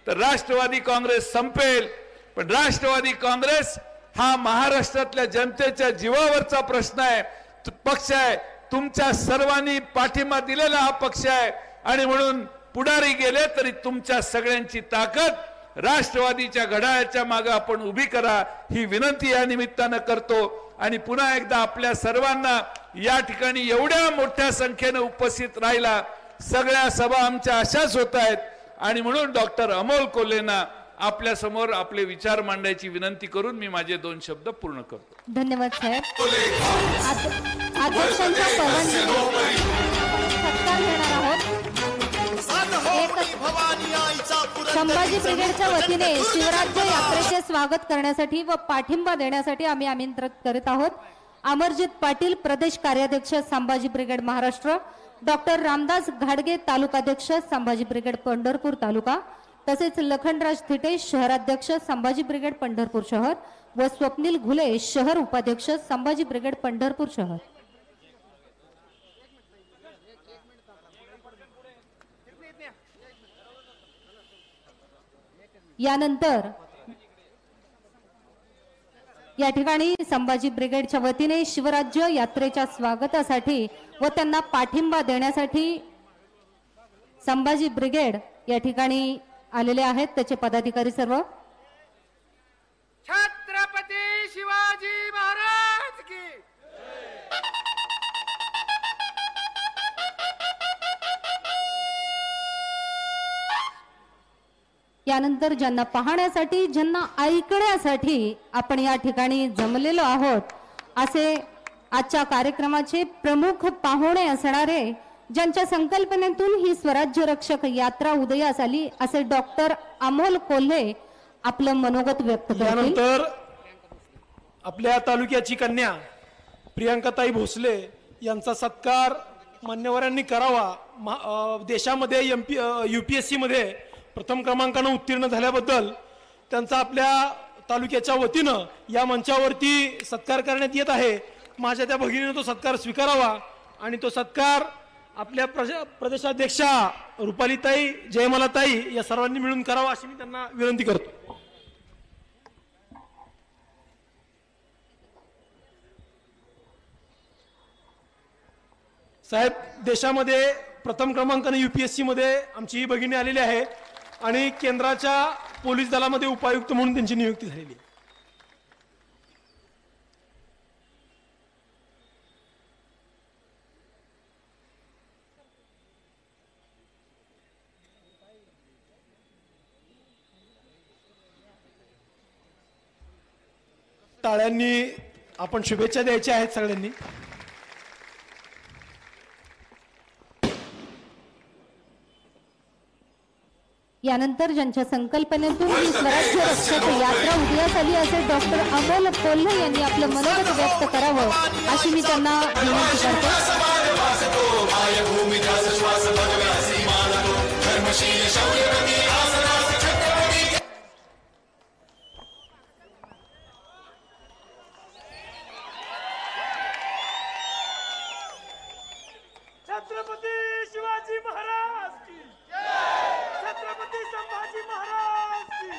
तर राष्ट्रवादी काँग्रेस संपेल, पण राष्ट्रवादी काँग्रेस हा महाराष्ट्रातल्या जनतेच्या जीवावरचा प्रश्न आहे, पक्ष आहे. तुमच्या सर्वांनी पाठिंबा दिलेला हा पक्ष आहे आणि म्हणून पुढारी गेले तरी तुमच्या सगळ्यांची ताकद राष्ट्रवादीच्या घड्याळाच्या मागे आपण उभी करा, ही विनंती या निमित्तानं करतो. आणि पुन्हा एकदा आपल्या सर्वांना या ठिकाणी एवढ्या मोठ्या संख्येने उपस्थित राहिला, सगळ्या सभा आमच्या अशाच होत आहेत आणि म्हणून डॉक्टर अमोल कोल्हेंना आपल्या समोर आपले विचार मांडायची विनंती करून मी माझे 2 शब्द पूर्ण करतो. धन्यवाद साहेब. अध्यक्षांच्या परवानगीने सत्कार घेणार आहोत. संभाजी ब्रिगेडच्या वतीने शिवराज्य यात्रेचे स्वागत करण्यासाठी व पाठिंबा देण्यासाठी आम्ही आमंत्रित करीत आहोत अमरजित पाटील प्रदेश कार्याध्यक्ष संभाजी ब्रिगेड महाराष्ट्र, डॉक्टर रामदास घाडगे तालुकाध्यक्ष संभाजी ब्रिगेड पंढरपूर तालुका, तसेच लखनराज थिटे शहराध्यक्ष संभाजी ब्रिगेड पंढरपूर शहर व स्वप्नील घुले शहर उपाध्यक्ष संभाजी ब्रिगेड पंढरपूर शहर. यानंतर या ठिकाणी संभाजी ब्रिगेडच्या वतीने शिवराज्य यात्रेच्या स्वागतासाठी व त्यांना पाठिंबा देण्यासाठी संभाजी ब्रिगेड या ठिकाणी आलेले आहेत. त्याचे पदाधिकारी सर्व. छत्रपती शिवाजी महाराज की यानंतर ज्यांना पाहण्यासाठी ज्यांना ऐकण्यासाठी आपण या ठिकाणी जमलेलो आहोत असे आजच्या कार्यक्रमाचे प्रमुख पाहुणे असणारे, ज्यांच्या संकल्पनेतून ही स्वराज्य रक्षक यात्रा उदयास आली असे डॉक्टर अमोल कोल्हे आपलं मनोगत व्यक्त करतील. त्यानंतर आपल्या तालुक्याची कन्या प्रियांकाताई भोसले यांचा सत्कार मान्यवरांनी करावा. देशामध्ये UPSC मध्ये प्रथम क्रमांकाने उत्तीर्ण झाल्याबद्दल त्यांचा आपल्या तालुक्याच्या वतीनं या मंचावरती सत्कार करण्यात येत आहे. माझ्या त्या भगिनीने तो सत्कार स्वीकारावा आणि तो सत्कार आपल्या प्रदेशाध्यक्षा रुपालीताई, जयमलाताई या सर्वांनी मिळून करावा अशी मी त्यांना विनंती करतो. साहेब, देशामध्ये प्रथम क्रमांकाने UPSC मध्ये आमची ही भगिनी आलेली आहे आणि केंद्राच्या पोलीस दलामध्ये उपायुक्त म्हणून त्यांची नियुक्ती झालेली आहे. टाळ्यांनी आपण शुभेच्छा द्यायच्या आहेत सगळ्यांनी. यानंतर ज्यांच्या संकल्पनेतून ही स्वराज्य रक्षक यात्रा उदयास आली असे डॉक्टर अमोल कोल्हे यांनी आपलं मनोगत व्यक्त करावं अशी मी त्यांना विनंती करते. छत्रपती शिवाजी महाराज की छत्रपती संभाजी महाराज की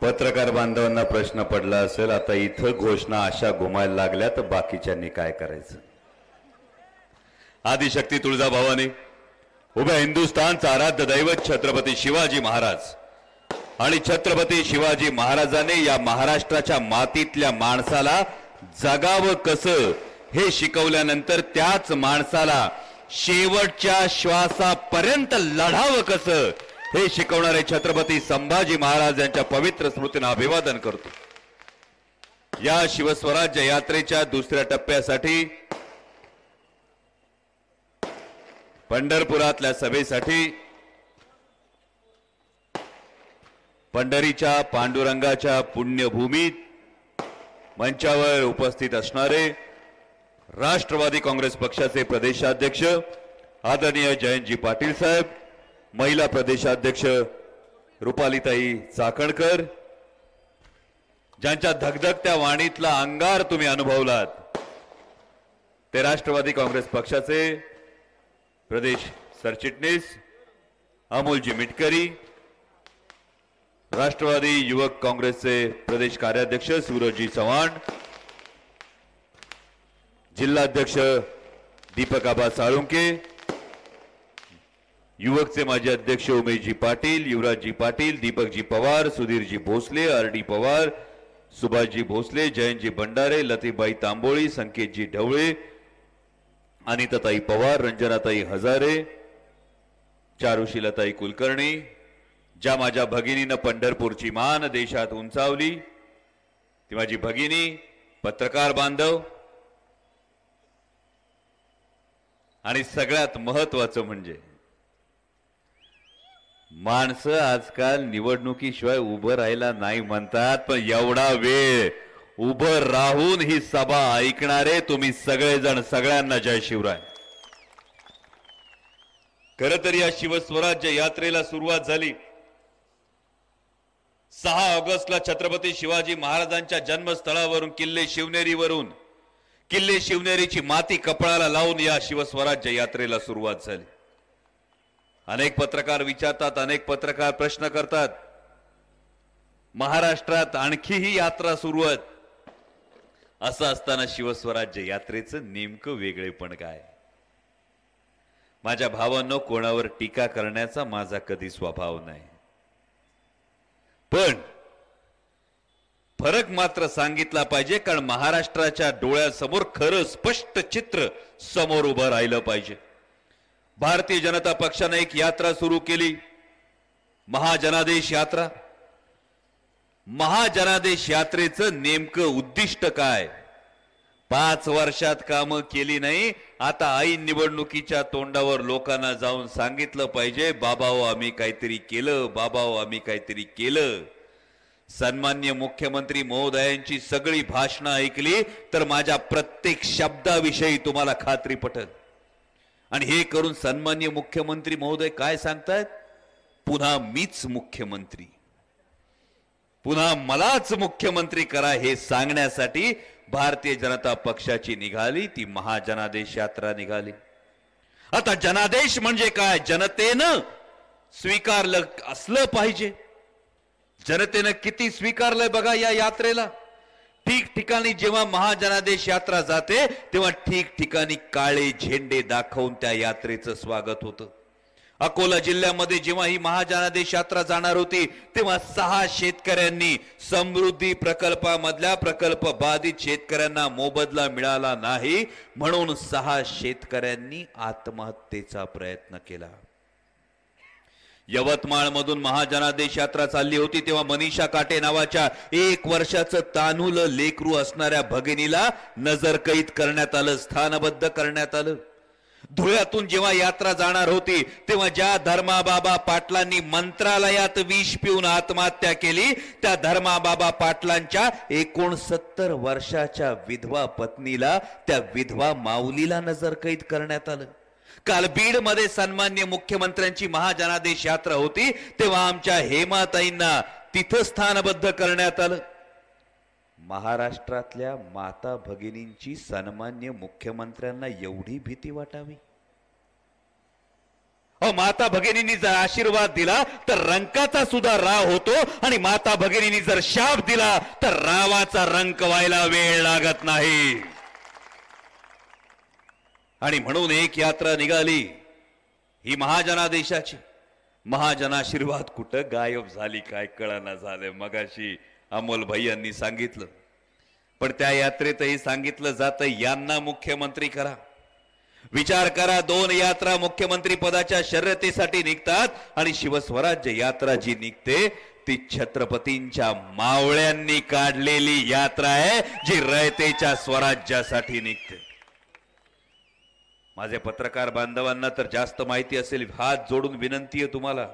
पत्रकार बांधवांना प्रश्न पडला असेल, आता इथं घोषणा अशा घुमायला लागल्या तर बाकीच्यांनी काय करायचं? आदिशक्ती तुळजाभवानी, उभ्या हिंदुस्थानचा आराध्य दैवत छत्रपती शिवाजी महाराज आणि छत्रपती शिवाजी महाराजांनी या महाराष्ट्राच्या मातीतल्या माणसाला जगावं कसं हे शिकवल्यानंतर त्याच माणसाला शेवटच्या श्वासापर्यंत लढावं कसं हे शिकवणारे छत्रपती संभाजी महाराज यांच्या पवित्र स्मृतींना अभिवादन करतो. या शिवस्वराज्य यात्रेच्या दुसऱ्या टप्प्यासाठी पंढरपुरातल्या सभेसाठी पंढरीच्या पांडुरंगाच्या पुण्यभूमीत मंचावर उपस्थित असणारे राष्ट्रवादी काँग्रेस पक्षाचे प्रदेशाध्यक्ष आदरणीय जयंतजी पाटील साहेब, महिला प्रदेशाध्यक्ष रुपालीताई चाकणकर, ज्यांच्या धगधगत्या वाणीतला अंगार तुम्ही अनुभवलात, ते राष्ट्रवादी काँग्रेस पक्षाचे प्रदेश सरचिटणीस अमोलजी मिटकरी, राष्ट्रवादी युवक काँग्रेसचे प्रदेश कार्याध्यक्ष सूरजजी चव्हाण, जिल्हाध्यक्ष दीपक आबा साळुंके, युवकचे माजी अध्यक्ष उमेशजी पाटील, युवराजजी पाटील, दीपकजी पवार, सुधीरजी भोसले, RD पवार, सुभाषजी भोसले, जयंतजी भंडारे, लतीबाई तांबोळी, संकेतजी ढवळे, अनिताताई पवार, रंजनाताई हजारे, चारुशीलताई कुलकर्णी, ज्या माझ्या भगिनीनं पंढरपूरची मान देशात उंचावली, ती माझी भगिनी, पत्रकार बांधव आणि सगळ्यात महत्वाचं म्हणजे माणसं आजकाल निवडणुकीशिवाय उभं राहायला नाही म्हणतात, पण एवढा वेळ उभं राहून ही सभा ऐकणारे तुम्ही सगळेजण, सगळ्यांना जय शिवराय. खर तर या शिवस्वराज्य यात्रेला सुरुवात झाली 6 ऑगस्टला छत्रपती शिवाजी महाराजांच्या जन्मस्थळावरून किल्ले शिवनेरीवरून. किल्ले शिवनेरीची माती कपाळाला लावून या शिवस्वराज्य यात्रेला सुरुवात झाली. अनेक पत्रकार विचारतात, अनेक पत्रकार प्रश्न करतात, महाराष्ट्रात आणखी ही यात्रा सुरू आहे. असं असताना शिवस्वराज्य यात्रेचं नेमकं वेगळेपण काय? माझ्या भावांनो, कोणावर टीका करण्याचा माझा कधी स्वभाव नाही, पण फरक मात्र सांगितला पाहिजे, कारण महाराष्ट्राच्या डोळ्यासमोर खरं स्पष्ट चित्र समोर उभं राहिलं पाहिजे. भारतीय जनता पक्षाने एक यात्रा सुरू केली, महाजनादेश यात्रा. महाजनादेश यात्रेचं नेमकं उद्दिष्ट काय? 5 वर्षात कामं केली नाही, आता ऐन निवडणुकीच्या तोंडावर लोकांना जाऊन सांगितलं पाहिजे, बाबाओ आम्ही काहीतरी केलं, बाबाओ आम्ही काहीतरी केलं. सन्मान्य मुख्यमंत्री महोदयांची सगळी भाषणं ऐकली तर माझ्या प्रत्येक शब्दाविषयी तुम्हाला खात्री पटल. आणि हे करून सन्मान्य मुख्यमंत्री महोदय काय सांगतायत? पुन्हा मीच मुख्यमंत्री, पुन्हा मलाच मुख्यमंत्री करा, हे सांगण्यासाठी भारतीय जनता पक्षाची निघाली ती महाजनादेश यात्रा निघाली. आता जनादेश म्हणजे काय? जनतेनं स्वीकारलं असलं पाहिजे. जनतेनं किती स्वीकारलंय बघा या यात्रेला. ठिकठिकाणी जेव्हा महाजनादेश यात्रा जाते तेव्हा ठिकठिकाणी काळे झेंडे दाखवून त्या यात्रेचं स्वागत होतं. अकोला जिल्ह्यामध्ये जेव्हा ही महाजनादेश यात्रा जाणार होती तेव्हा 6 शेतकऱ्यांनी समृद्धी प्रकल्पामधल्या प्रकल्प बाधित शेतकऱ्यांना मोबदला मिळाला नाही म्हणून 6 शेतकऱ्यांनी आत्महत्येचा प्रयत्न केला. यवतमाळ मधून महाजनादेश यात्रा चालली होती तेव्हा मनीषा काटे नावाच्या 1 वर्षाचं तान्हुल लेकरू असणाऱ्या भगिनीला नजरकैद करण्यात आलं, स्थानबद्ध करण्यात आलं. धुळ्यातून जेव्हा यात्रा जाणार होती तेव्हा ज्या धर्माबाबा पाटलांनी मंत्रालयात विष पिऊन आत्महत्या केली त्या धर्माबाबा पाटलांच्या 69 वर्षाच्या विधवा पत्नीला, त्या विधवा माऊलीला नजरकैद करण्यात आलं. काल बीड मध्ये सन्मान्य मुख्यमंत्र्यांची महाजनादेश यात्रा होती तेव्हा आमच्या हेमाताईंना तिथं स्थानबद्ध करण्यात आलं. महाराष्ट्रातल्या माता भगिनींची सन्मान्य मुख्यमंत्र्यांना एवढी भीती वाटावी? माता भगिनींनी जर आशीर्वाद दिला तर रंकाचा सुद्धा राव होतो आणि माता भगिनींनी जर शाप दिला तर रावाचा रंक व्हायला वेळ लागत नाही. आणि म्हणून एक यात्रा निघाली ही महाजनादेशाची. महाजनाशीर्वाद कुठं गायब झाली काय कळना झालं. मगाशी अमोल भाई यांनी सांगितलं, पण त्या यात्रेतही सांगितलं जातं यांना मुख्यमंत्री करा. विचार करा, 2 यात्रा मुख्यमंत्री पदाच्या शर्यतीसाठी निघतात आणि शिवस्वराज्य यात्रा जी निघते ती छत्रपतींच्या मावळ्यांनी काढलेली यात्रा आहे जी रयतेच्या स्वराज्यासाठी निघते. माझे पत्रकार बांधवांना तर जास्त माहिती असेल, हात जोडून विनंती आहे तुम्हाला,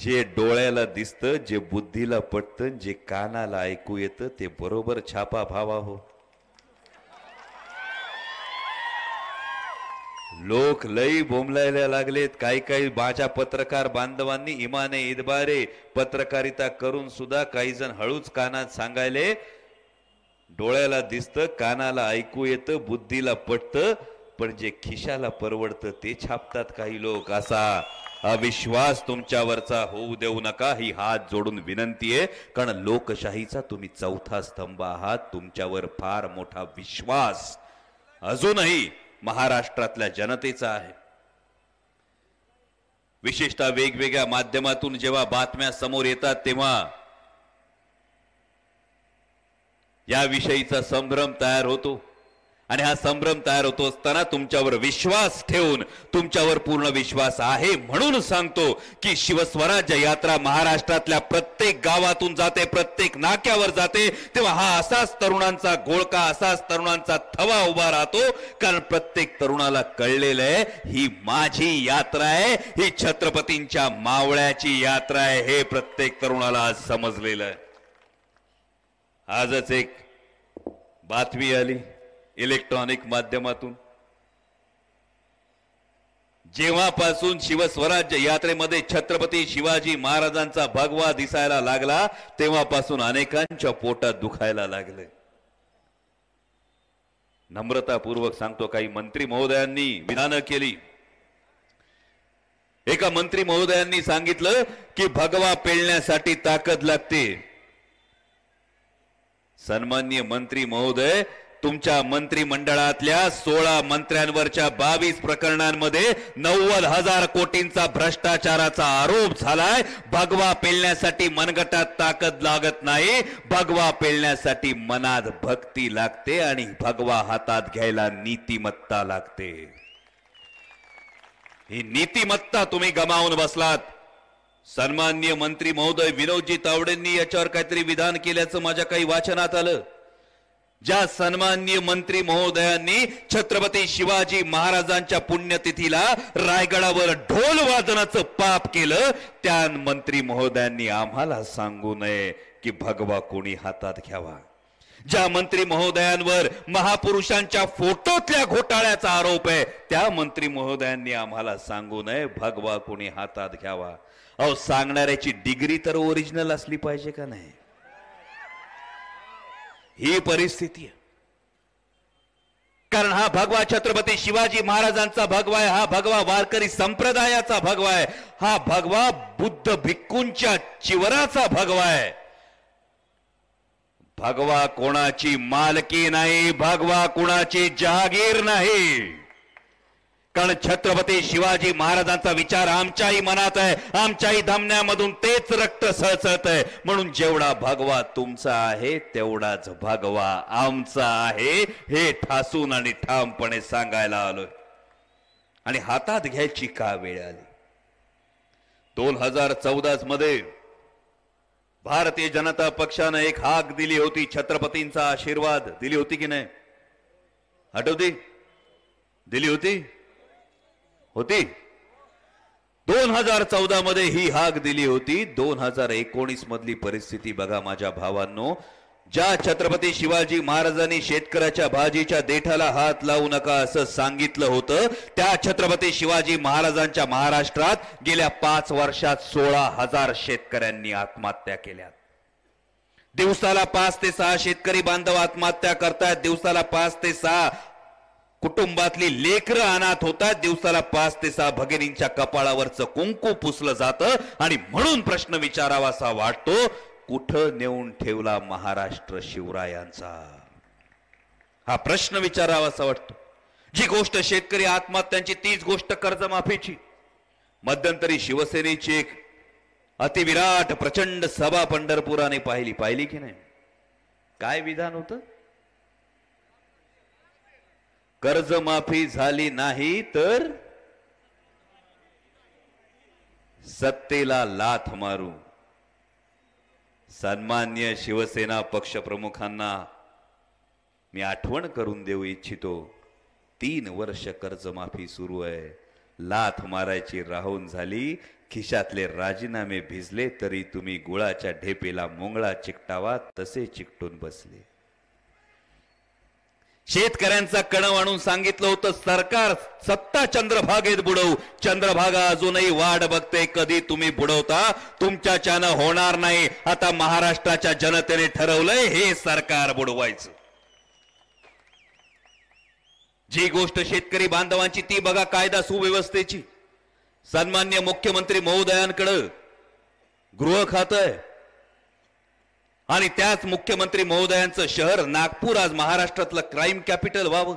जे डोळ्याला दिसतं, जे बुद्धीला पटतं, जे कानाला ऐकू येतं ते बरोबर छापा भावा हो. लोक लई बोंबलायला लागलेत. काही माझ्या पत्रकार बांधवांनी इमाने इदबारे पत्रकारिता करून सुद्धा काही जण हळूच कानात सांगायले, डोळ्याला दिसतं, कानाला ऐकू येतं, बुद्धीला पटतं, पण जे खिशाला परवडतं ते छापतात काही लोक. असा अविश्वास तुमच्यावरचा होऊ देऊ नका, ही हात जोडून विनंती आहे. कारण लोकशाहीचा तुम्ही 4था स्तंभ आहात. तुमच्यावर फार मोठा विश्वास अजूनही महाराष्ट्रातल्या जनतेचा आहे. विशेषतः वेगवेगळ्या माध्यमातून जेव्हा बातम्या समोर येतात तेव्हा याविषयीचा संभ्रम तयार होतो. आणि हा संभ्रम तयार होतो असताना तुमच्यावर विश्वास ठेवून, तुमच्यावर पूर्ण विश्वास आहे म्हणून सांगतो की शिवस्वराज्य यात्रा महाराष्ट्रातल्या प्रत्येक गावातून जाते, प्रत्येक नाक्यावर जाते, तेव्हा हा असाच तरुणांचा घोळका, असाच तरुणांचा थवा उभा राहतो. कारण प्रत्येक तरुणाला कळलेलं आहे ही माझी यात्रा आहे, ही छत्रपतींच्या मावळ्याची यात्रा आहे, हे प्रत्येक तरुणाला आज समजलेलं आहे. आजच एक बातमी आली इलेक्ट्रॉनिक माध्यमातून, जेव्हापासून शिवस्वराज्य यात्रेमध्ये छत्रपती शिवाजी महाराजांचा भगवा दिसायला लागला तेव्हापासून अनेकांच्या पोटात दुखायला लागले. नम्रतापूर्वक सांगतो, काही मंत्री महोदयांनी विधानं केली. एका मंत्री महोदयांनी सांगितलं की भगवा पेलण्यासाठी ताकद लागते. सन्माननीय मंत्री महोदय, तुमच्या मंत्रिमंडळातल्या 16 मंत्र्यांवरच्या 22 प्रकरणांमध्ये 90,000 कोटींचा भ्रष्टाचाराचा आरोप झालाय. भगवा पेलण्यासाठी मनगटात ताकद लागत नाही, भगवा पेलण्यासाठी मनात भक्ती लागते आणि भगवा हातात घ्यायला नीतिमत्ता लागते. ही नीतिमत्ता तुम्ही गमावून बसलात. सन्माननीय मंत्री महोदय विनोदजी तावडेंनी याच्यावर काहीतरी विधान केल्याचं माझ्या काही वाचनात आलं. ज्या सन्माननीय मंत्री महोदयांनी छत्रपती शिवाजी महाराजांच्या पुण्यतिथीला रायगडावर ढोल वादनाचं पाप केलं, त्या मंत्री महोदयांनी आम्हाला सांगू नये की भगवा कोणी हातात घ्यावा. ज्या मंत्री महोदयांवर महापुरुषांच्या फोटोतल्या घोटाळ्याचा आरोप आहे, त्या मंत्री महोदयांनी आम्हाला सांगू नये भगवा कोणी हातात घ्यावा. अहो, सांगणाऱ्याची डिग्री तर ओरिजिनल असली पाहिजे का नाही? ही परिस्थिती आहे. कारण हा भगवा छत्रपती शिवाजी महाराजांचा भगवा आहे, हा भगवा वारकरी संप्रदायाचा भगवा आहे, हा भगवा बुद्ध भिक्खूंच्या चिवराचा भगवा आहे. भगवा कोणाची मालकी नाही, भगवा कोणाची जहागीर नाही. कारण छत्रपती शिवाजी महाराजांचा विचार आमच्याही मनात आहे, आमच्याही धमन्यामधून तेच रक्त सळसळत आहे. म्हणून जेवढा भगवा तुमचा आहे तेवढाच भगवा आमचा आहे, हे ठासून आणि ठामपणे सांगायला आलोय. आणि हातात घ्यायची का वेळ आली? 2014 मध्ये भारतीय जनता पक्षाने एक हाक दिली होती, छत्रपतींचा आशीर्वाद दिली होती की नाही? आठवती? दिली होती? 2014 मध्ये ही हाक दिली होती. 2019 मधली परिस्थिती बघा माझ्या भावांनो. ज्या छत्रपती शिवाजी महाराजांनी शेतकऱ्याच्या भाजीच्या देठाला हात लावू नका असं सांगितलं होतं, त्या छत्रपती शिवाजी महाराजांच्या महाराष्ट्रात गेल्या 5 वर्षात 16,000 शेतकऱ्यांनी आत्महत्या केल्या. दिवसाला 5 ते 6 शेतकरी बांधव आत्महत्या करतायत. दिवसाला 5 ते 6 कुटुंबातली लेकरं अनाथ होतात. दिवसाला 5 ते 6 भगिनींच्या कपाळावरचं कुंकू पुसलं जातं. आणि म्हणून प्रश्न विचारावासा वाटतो, कुठं नेऊन ठेवला महाराष्ट्र शिवरायांचा? हा प्रश्न विचारावासा वाटतो. जी गोष्ट शेतकरी आत्महत्यांची तीच गोष्ट कर्जमाफीची. मध्यंतरी शिवसेनेची एक अतिविराट प्रचंड सभा पंढरपुराने पाहिली की नाही? काय विधान होतं? कर्जमाफी झाली नाही तर सत्तेला लाथ मारू. सन्मान्य शिवसेना पक्ष प्रमुखांना मी आठवण करून देऊ इच्छितो, 3 वर्ष कर्जमाफी सुरू आहे. लाथ मारायची राहून झाली, खिशातले राजीनामे भिजले तरी तुम्ही गुळाच्या ढेपेला मोंगळा चिकटावा तसे चिकटून बसले. शेतकऱ्यांचा कणव आणून सांगितलं होतं, सरकार सत्ता चंद्रभागेत बुडवू. चंद्रभागा अजूनही वाट बघते कधी तुम्ही बुडवता. तुमच्याच्यानं होणार नाही. आता महाराष्ट्राच्या जनतेने ठरवलंय हे सरकार बुडवायचं. जी गोष्ट शेतकरी बांधवांची ती बघा कायदा सुव्यवस्थेची. सन्मान्य मुख्यमंत्री महोदयांकडे गृह खातं आहे आणि त्याच मुख्यमंत्री महोदयांचं शहर नागपूर आज महाराष्ट्रातलं क्राईम कॅपिटल व्हावं.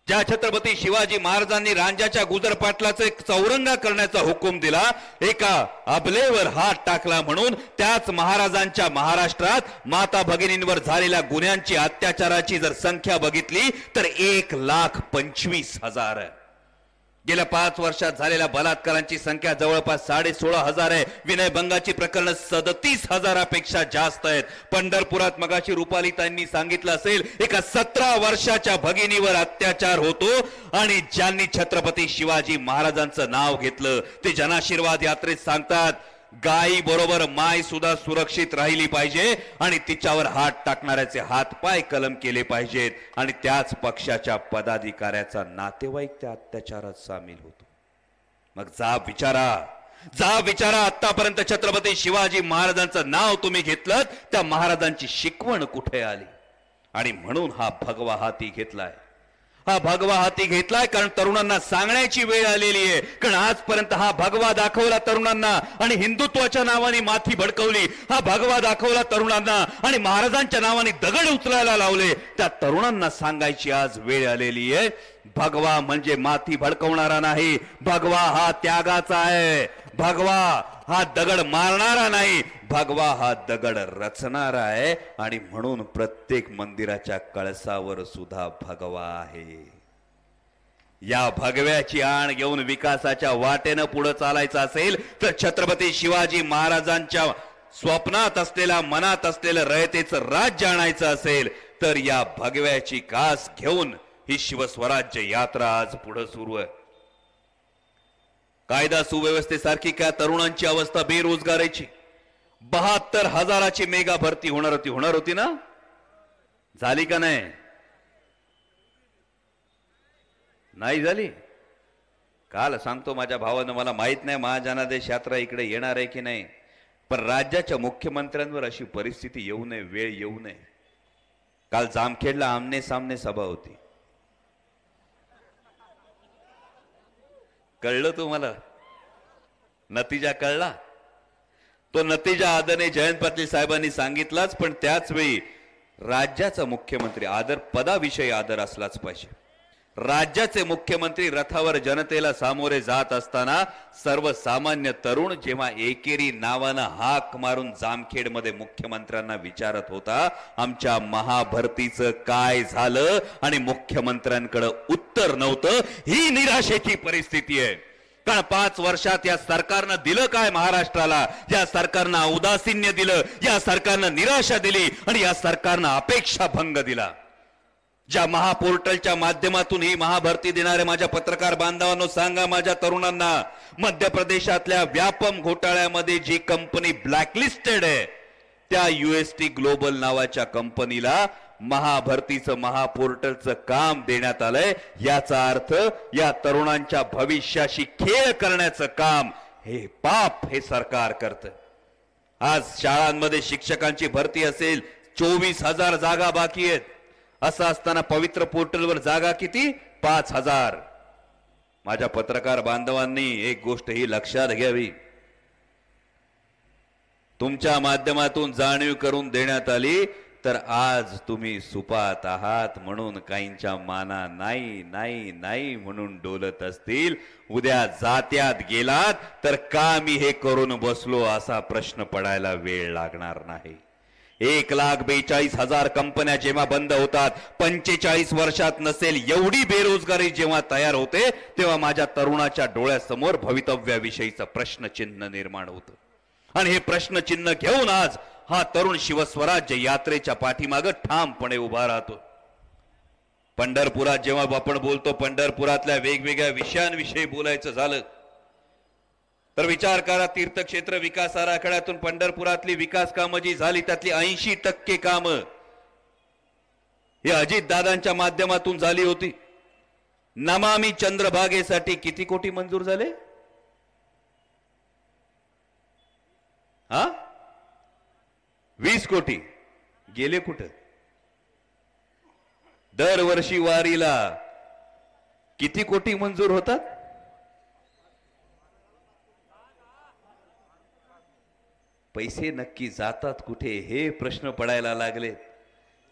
ज्या छत्रपती शिवाजी महाराजांनी रांजाच्या गुजरपाटलाचा एक चौरंगा करण्याचा हुकूम दिला, एका अबलेवर हात टाकला म्हणून त्याच महाराजांच्या महाराष्ट्रात माता भगिनींवर झालेल्या गुन्ह्यांची, अत्याचाराची जर संख्या बघितली तर 1,25,000 गेल्या 5 वर्षात झालेल्या बलात्कारांची संख्या जवळपास 16,500 आहे. विनयभंगाची प्रकरण 37,000पेक्षा जास्त आहेत. पंढरपुरात मगाशी रुपालीताईंनी सांगितलं असेल, एका 17 वर्षाच्या भगिनीवर अत्याचार होतो आणि ज्यांनी छत्रपती शिवाजी महाराजांचं नाव घेतलं ते जनाशीर्वाद यात्रेत सांगतात, गायी बरोबर माय सुद्धा सुरक्षित राहिली पाहिजे आणि तिच्यावर हात टाकणाऱ्याचे हातपाय कलम केले पाहिजेत. आणि त्याच पक्षाच्या पदाधिकाऱ्याचा नातेवाईक त्या अत्याचारात सामील होतो. मग जा विचारा आतापर्यंत छत्रपती शिवाजी महाराजांचं नाव तुम्ही घेतलं, त्या महाराजांची शिकवण कुठे आली? आणि म्हणून हा भगवा हाती घेतलाय. हा भगवा हाती घेतलाय कारण तरुणांना सांगण्याची वेळ आलेली आहे. कारण आजपर्यंत हा भगवा दाखवला तरुणांना आणि हिंदुत्वाच्या नावाने माथी भडकवली. हा भगवा दाखवला तरुणांना आणि महाराजांच्या नावाने दगड उचलायला लावले. त्या तरुणांना सांगायची आज वेळ आलेली आहे, भगवा म्हणजे माथी भडकवणारा नाही, भगवा हा त्यागाचा आहे. भगवा हा दगड मारणारा नाही, भगवा हा दगड रचणारा आहे. आणि म्हणून प्रत्येक मंदिराच्या कळसावर सुद्धा भगवा आहे. या भगव्याची आण घेऊन विकासाच्या वाटेनं पुढे चालायचं असेल तर छत्रपती शिवाजी महाराजांच्या स्वप्नात असलेल्या, मनात असलेलं रयतेचं राज्य आणायचं असेल तर या भगव्याची कास घेऊन ही शिवस्वराज्य यात्रा आज पुढे सुरू आहे. कायदा सुव्यवस्थेसारखी काय तरुणांची अवस्था बेरोजगारीची, 72,000ची मेगा भरती होणार होती ना, झाली का नाही झाली? काल सांगतो माझ्या भावानं, मला माहित नाही महाजनादेश यात्रा इकडे येणार आहे की नाही, पण राज्याच्या मुख्यमंत्र्यांवर अशी परिस्थिती येऊ नये, वेळ येऊ नये. काल जामखेडला आमने सामने सभा होती. कळलं तुम्हाला? नतीजा कळला? तो नतीजा आदरणीय जयंत पाटील साहेबांनी सांगितलाच. पण त्याच वेळी राज्याचा मुख्यमंत्री, आदर पदाविषयी आदर असलाच पाहिजे. राज्याचे मुख्यमंत्री रथावर जनतेला सामोरे जात असताना सर्वसामान्य तरुण जेव्हा एकेरी नावानं हाक मारून जामखेडमध्ये मुख्यमंत्र्यांना विचारत होता, आमच्या महाभरतीचं काय झालं, आणि मुख्यमंत्र्यांकडे उत्तर नव्हतं, ही निराशेची परिस्थिती आहे. कारण 5 वर्षात या सरकारनं दिलं काय महाराष्ट्राला? या सरकारनं औदासीन्य दिलं, या सरकारनं निराशा दिली आणि या सरकारनं अपेक्षा भंग दिला. ज्या महापोर्टलच्या माध्यमातून ही महाभरती देणारे माझ्या पत्रकार बांधवांनो सांगा, माझ्या तरुणांना, मध्य प्रदेशातल्या व्यापम घोटाळ्यामध्ये जी कंपनी ब्लॅकलिस्टेड आहे त्या UST ग्लोबल नावाच्या कंपनीला महाभरतीचं, महापोर्टलचं काम देण्यात आलंय. याचा अर्थ या तरुणांच्या भविष्याशी खेळ करण्याचं काम हे पाप हे सरकार करतं. आज शाळांमध्ये शिक्षकांची भरती असेल, 24,000 जागा बाकी आहेत. असं असताना पवित्र पोर्टलवर जागा किती? 5,000. माझ्या पत्रकार बांधवांनी एक गोष्ट ही लक्षात घ्यावी, तुमच्या माध्यमातून जाणीव करून देण्यात आली तर आज तुम्ही सुपात आहात म्हणून काहींच्या माना नाही नाही नाही म्हणून डोलत असतील. उद्या जात्यात गेलात तर का मी हे करून बसलो असा प्रश्न पडायला वेळ लागणार नाही. 1,42,000 कंपन्या जेव्हा बंद होतात, 45 वर्षात नसेल एवढी बेरोजगारी जेव्हा तयार होते, तेव्हा माझ्या तरुणाच्या डोळ्यासमोर भवितव्याविषयीचं प्रश्नचिन्ह निर्माण होतं. आणि हे प्रश्नचिन्ह घेऊन आज हा तरुण शिवस्वराज्य यात्रेच्या पाठीमागे ठामपणे उभा राहतो. पंढरपुरात जेव्हा आपण बोलतो, पंढरपुरातल्या वेगवेगळ्या विषयांविषयी बोलायचं झालं तर विचार करा, तीर्थक्षेत्र विकास आराखड्यातून पंढरपुरातली विकास कामं जी झाली त्यातली 80% कामं हे अजितदादांच्या माध्यमातून झाली होती. नमामि चंद्रभागेसाठी किती कोटी मंजूर झाले? 20 कोटी गेले कुठं? दरवर्षी वारीला किती कोटी मंजूर होतात? पैसे नक्की जातात कुठे हे प्रश्न पडायला लागले.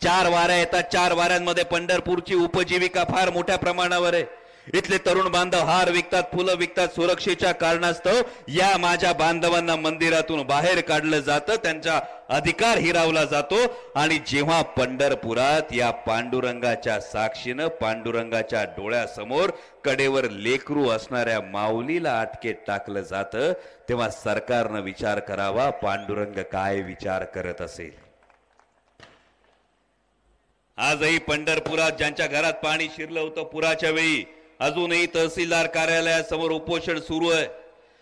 4 वाऱ्या येतात, 4 वाऱ्यांमध्ये पंढरपूरची उपजीविका फार मोठ्या प्रमाणावर आहे. इथले तरुण बांधव हार विकतात, फुलं विकतात. सुरक्षेच्या कारणास्तव या माझ्या बांधवांना मंदिरातून बाहेर काढलं जातं, त्यांचा अधिकार हिरावला जातो. आणि जेव्हा पंढरपुरात या पांडुरंगाच्या साक्षीनं, पांडुरंगाच्या डोळ्यासमोर कडेवर लेकरू असणाऱ्या माऊलीला अटकेत टाकलं जातं, तेव्हा सरकारनं विचार करावा पांडुरंग काय विचार करत असेल. आजही पंढरपुरात ज्यांच्या घरात पाणी शिरलं होतं पुराच्या वेळी, अजूनही तहसीलदार कार्यालयासमोर उपोषण सुरू आहे.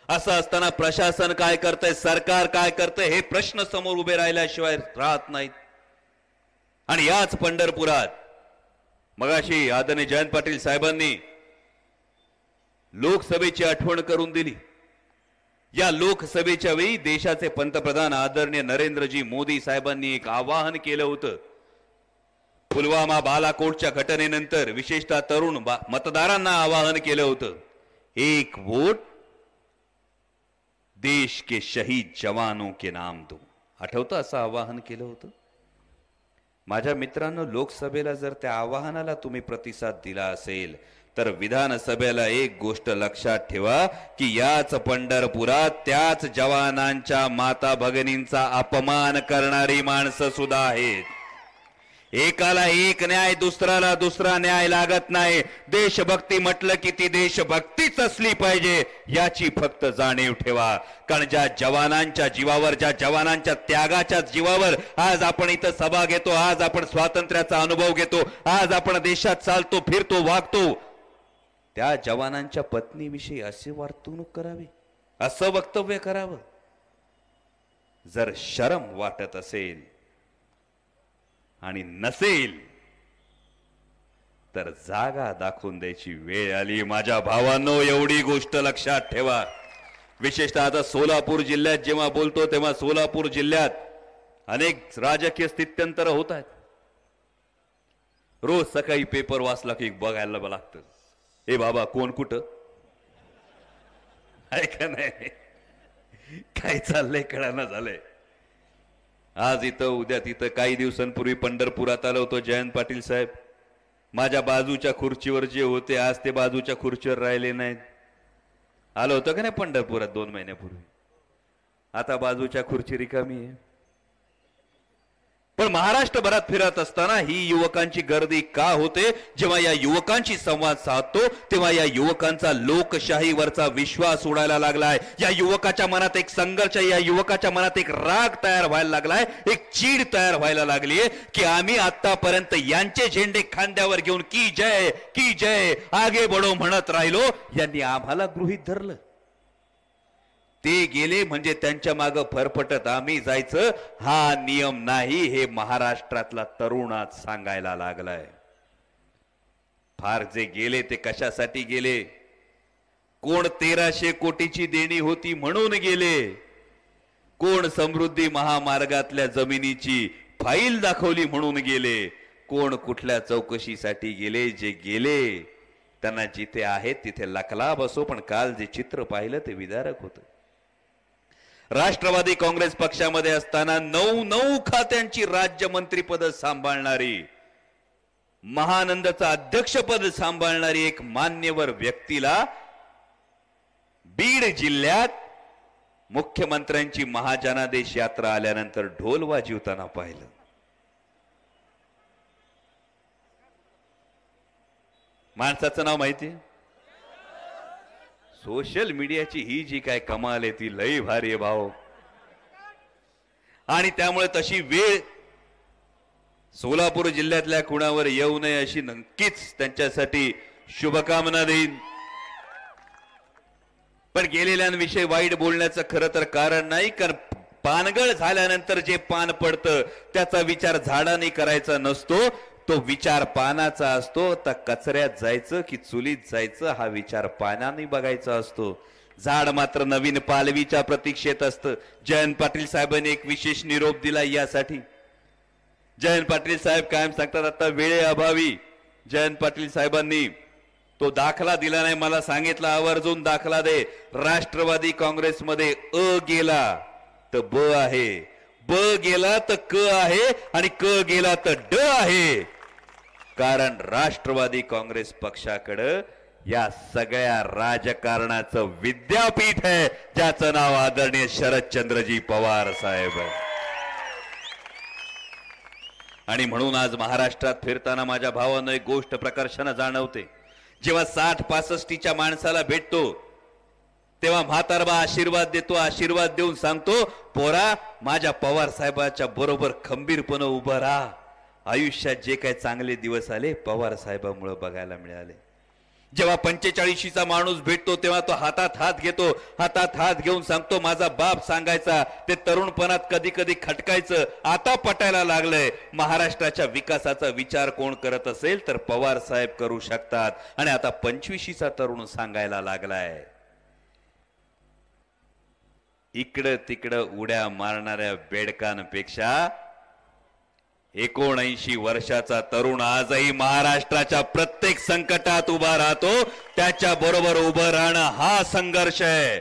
असं असताना प्रशासन काय करतंय, सरकार काय करतंय, हे प्रश्न समोर उभे राहिल्याशिवाय राहत नाहीत. आणि याच पंढरपुरात मगाशी आदरणीय जयंत पाटील साहेबांनी लोकसभेची आठवण करून दिली. या लोकसभेच्या वेळी देशाचे पंतप्रधान आदरणीय नरेंद्रजी मोदी साहेबांनी एक आवाहन केलं होतं. पुलवामा बालाकोटच्या घटनेनंतर विशेषतः तरुण मतदारांना आवाहन केलं होतं, एक वोट देश के शहीद जवानों के नाम दो. आठवतं असं आवाहन केलं होतं. माझ्या मित्रांनो, लोकसभेला जर त्या आवाहनाला तुम्ही प्रतिसाद दिला असेल तर विधानसभेला एक गोष्ट लक्षात ठेवा की याच पंढरपुरात त्याच जवानांच्या माता भगिनींचा अपमान करणारी माणसं सुद्धा आहेत. एकाला एक न्याय, दुसऱ्याला दुसरा न्याय लागत नाही. देशभक्ती म्हटलं की ती देशभक्तीच असली पाहिजे याची फक्त जाणीव ठेवा. कारण ज्या जवानांच्या जीवावर, ज्या जवानांच्या त्यागाच्या जीवावर आज आपण इथं सभा घेतो, आज आपण स्वातंत्र्याचा अनुभव घेतो, आज आपण देशात चालतो, फिरतो, वागतो, त्या जवानांच्या पत्नीविषयी असे वर्तणूक करावी, असं वक्तव्य करावं. जर शरम वाटत असेल आणि नसेल तर जागा दाखवून द्यायची वेळ आली. माझ्या भावांनो, एवढी गोष्ट लक्षात ठेवा. विशेषतः आता सोलापूर जिल्ह्यात जेव्हा बोलतो तेव्हा सोलापूर जिल्ह्यात अनेक राजकीय स्थित्यंतर होत आहेत. रोज सकाळी पेपर वाचला की बघायला लागतं, ए बाबा कोण कुठं आहे का नाही, काय चाललंय कळाना झालंय. आज इथं उद्या तिथं. काही दिवसांपूर्वी पंढरपुरात आलो होतो. जयंत पाटील साहेब माझ्या बाजूच्या खुर्चीवर जे होते आज ते बाजूच्या खुर्चीवर राहिले नाहीत. आलो होतो का नाही पंढरपुरात 2 महिन्यापूर्वी. आता बाजूच्या खुर्ची रिकामी आहे. पण महाराष्ट्रभरात फिरत असताना ही युवकांची गर्दी का होते? जेव्हा या युवकांशी संवाद साधतो तेव्हा या युवकांचा लोकशाहीवरचा विश्वास उडायला लागलाय. या युवकाच्या मनात एक संघर्ष, या युवकाच्या मनात एक राग तयार व्हायला लागलाय, एक चीड तयार व्हायला लागलीये की आम्ही आतापर्यंत यांचे झेंडे खांद्यावर घेऊन की जय आगे बढो म्हणत राहिलो, यांनी आम्हाला गृहीत धरलं. ते गेले म्हणजे त्यांच्या मागं फरफटत आम्ही जायचं, हा नियम नाही हे महाराष्ट्रातला तरुण आज सांगायला लागलाय. फार जे गेले ते कशासाठी गेले? कोण 1300 कोटीची देणी होती म्हणून गेले, कोण समृद्धी महामार्गातल्या जमिनीची फाईल दाखवली म्हणून गेले, कोण कुठल्या चौकशीसाठी गेले. जे गेले त्यांना जिथे आहेत तिथे लकला बसो. पण काल जे चित्र पाहिलं ते विदारक होतं. राष्ट्रवादी काँग्रेस पक्षामध्ये असताना 9 खात्यांची राज्यमंत्रीपद सांभाळणारी, महानंदचं अध्यक्षपद सांभाळणारी एक मान्यवर व्यक्तीला बीड जिल्ह्यात मुख्यमंत्र्यांची महाजनादेश यात्रा आल्यानंतर ढोल वाजवताना पाहिलं. माणसाचं नाव माहिती? सोशल मीडियाची ही जी काय कमाल आहे ती लई भारी आहे भाऊ. आणि त्यामुळे तशी वेळ सोलापूर जिल्ह्यातल्या कुणावर येऊ नये अशी नक्कीच त्यांच्यासाठी शुभकामना देईन. पण गेलेल्यांविषयी वाईट बोलण्याचं खरं तर कारण नाही, कारण पानगळ झाल्यानंतर जे पान पडतं त्याचा विचार झाडाने करायचा नसतो, तो विचार पानाचा असतो. तर कचऱ्यात जायचं की चुलीत जायचं हा विचार पानाने बघायचा असतो. झाड मात्र नवीन पालवीच्या प्रतीक्षेत असतं. जयंत पाटील साहेबांनी एक विशेष निरोप दिला यासाठी. जयंत पाटील साहेब कायम सांगतात आता वेळेअभावी जयंत पाटील साहेबांनी तो दाखला दिला नाही. मला सांगितलं आवर्जून दाखला दे. राष्ट्रवादी काँग्रेसमध्ये अ गेला तर ब आहे, ब गेला तर क आहे आणि क गेला तर ड आहे. कारण राष्ट्रवादी काँग्रेस पक्षाकडं या सगळ्या राजकारणाचं विद्यापीठ आहे, ज्याचं नाव आदरणीय शरदचंद्रजी पवार साहेब आहे. आणि म्हणून आज महाराष्ट्रात फिरताना माझ्या भावानं एक गोष्ट प्रकर्षानं जाणवते. जेव्हा 60-65च्या माणसाला भेटतो तेव्हा म्हातारबा आशीर्वाद देतो, आशीर्वाद देऊन सांगतो, पोरा माझ्या पवार साहेबाच्या बरोबर खंबीरपणे उभं राहा. आयुष्यात जे काही चांगले दिवस आले पवार साहेबांमुळे बघायला मिळाले. जेव्हा 45चा माणूस भेटतो तेव्हा तो हातात हात घेतो, हातात हात घेऊन सांगतो, माझा बाप सांगायचा ते तरुणपणात कधी कधी खटकायचं, आता पटायला लागलंय. महाराष्ट्राच्या विकासाचा विचार कोण करत असेल तर पवार साहेब करू शकतात. आणि आता 25चा तरुण सांगायला लागलाय. इकडं तिकडं उड्या मारणाऱ्या बेडकांपेक्षा 79 वर्षाचा तरुण आजही महाराष्ट्राच्या प्रत्येक संकटात उभा राहतो. त्याच्या बरोबर उभं राहणं हा संघर्ष आहे.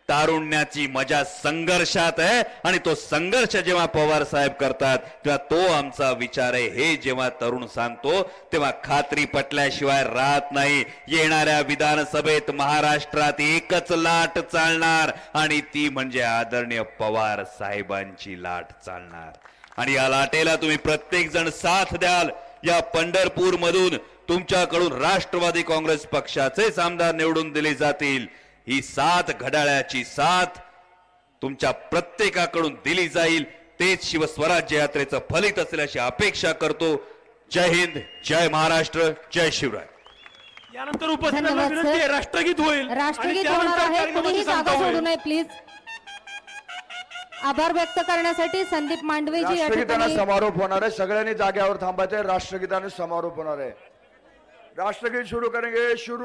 तारुण्याची मजा संघर्षात आहे आणि तो संघर्ष जेव्हा पवार साहेब करतात तेव्हा तो आमचा विचार आहे. हे जेव्हा तरुण सांगतो तेव्हा खात्री पटल्याशिवाय राहत नाही. येणाऱ्या विधानसभेत महाराष्ट्रात एकच लाट चालणार आणि ती म्हणजे आदरणीय पवार साहेबांची लाट चालणार. आणि या लाटेला तुम्ही प्रत्येक जण साथ द्याल. या पंढरपूर मधून तुमच्याकडून राष्ट्रवादी काँग्रेस पक्षाचेच आमदार निवडून दिले जातील. ही साथ, घड्याळाची साथ तुमच्या प्रत्येकाकडून दिली जाईल. तेच शिवस्वराज्य यात्रेचं फलित असल्याची अपेक्षा करतो. जय हिंद, जय महाराष्ट्र, जय शिवराय. यानंतर उपस्थितांना धन्यवाद, विनंती आहे, सर. राष्ट्रगीत होईल. राष्ट्रगीत आणि होणार त्यानंतर आहे, कुणीही कार्यक्रमाची जागा सांगता सोडू होईल. नये प्लीज. आभार व्यक्त करण्यासाठी संदीप मांडवे जी या राष्ट्रगीताने ठिकाणी समारोप होणार आहे. सगळ्यांनी जागेवर थांबायचे. राष्ट्रगीताने समारोप होणार आहे. राष्ट्रगीत शुरू करेंगे. शुरू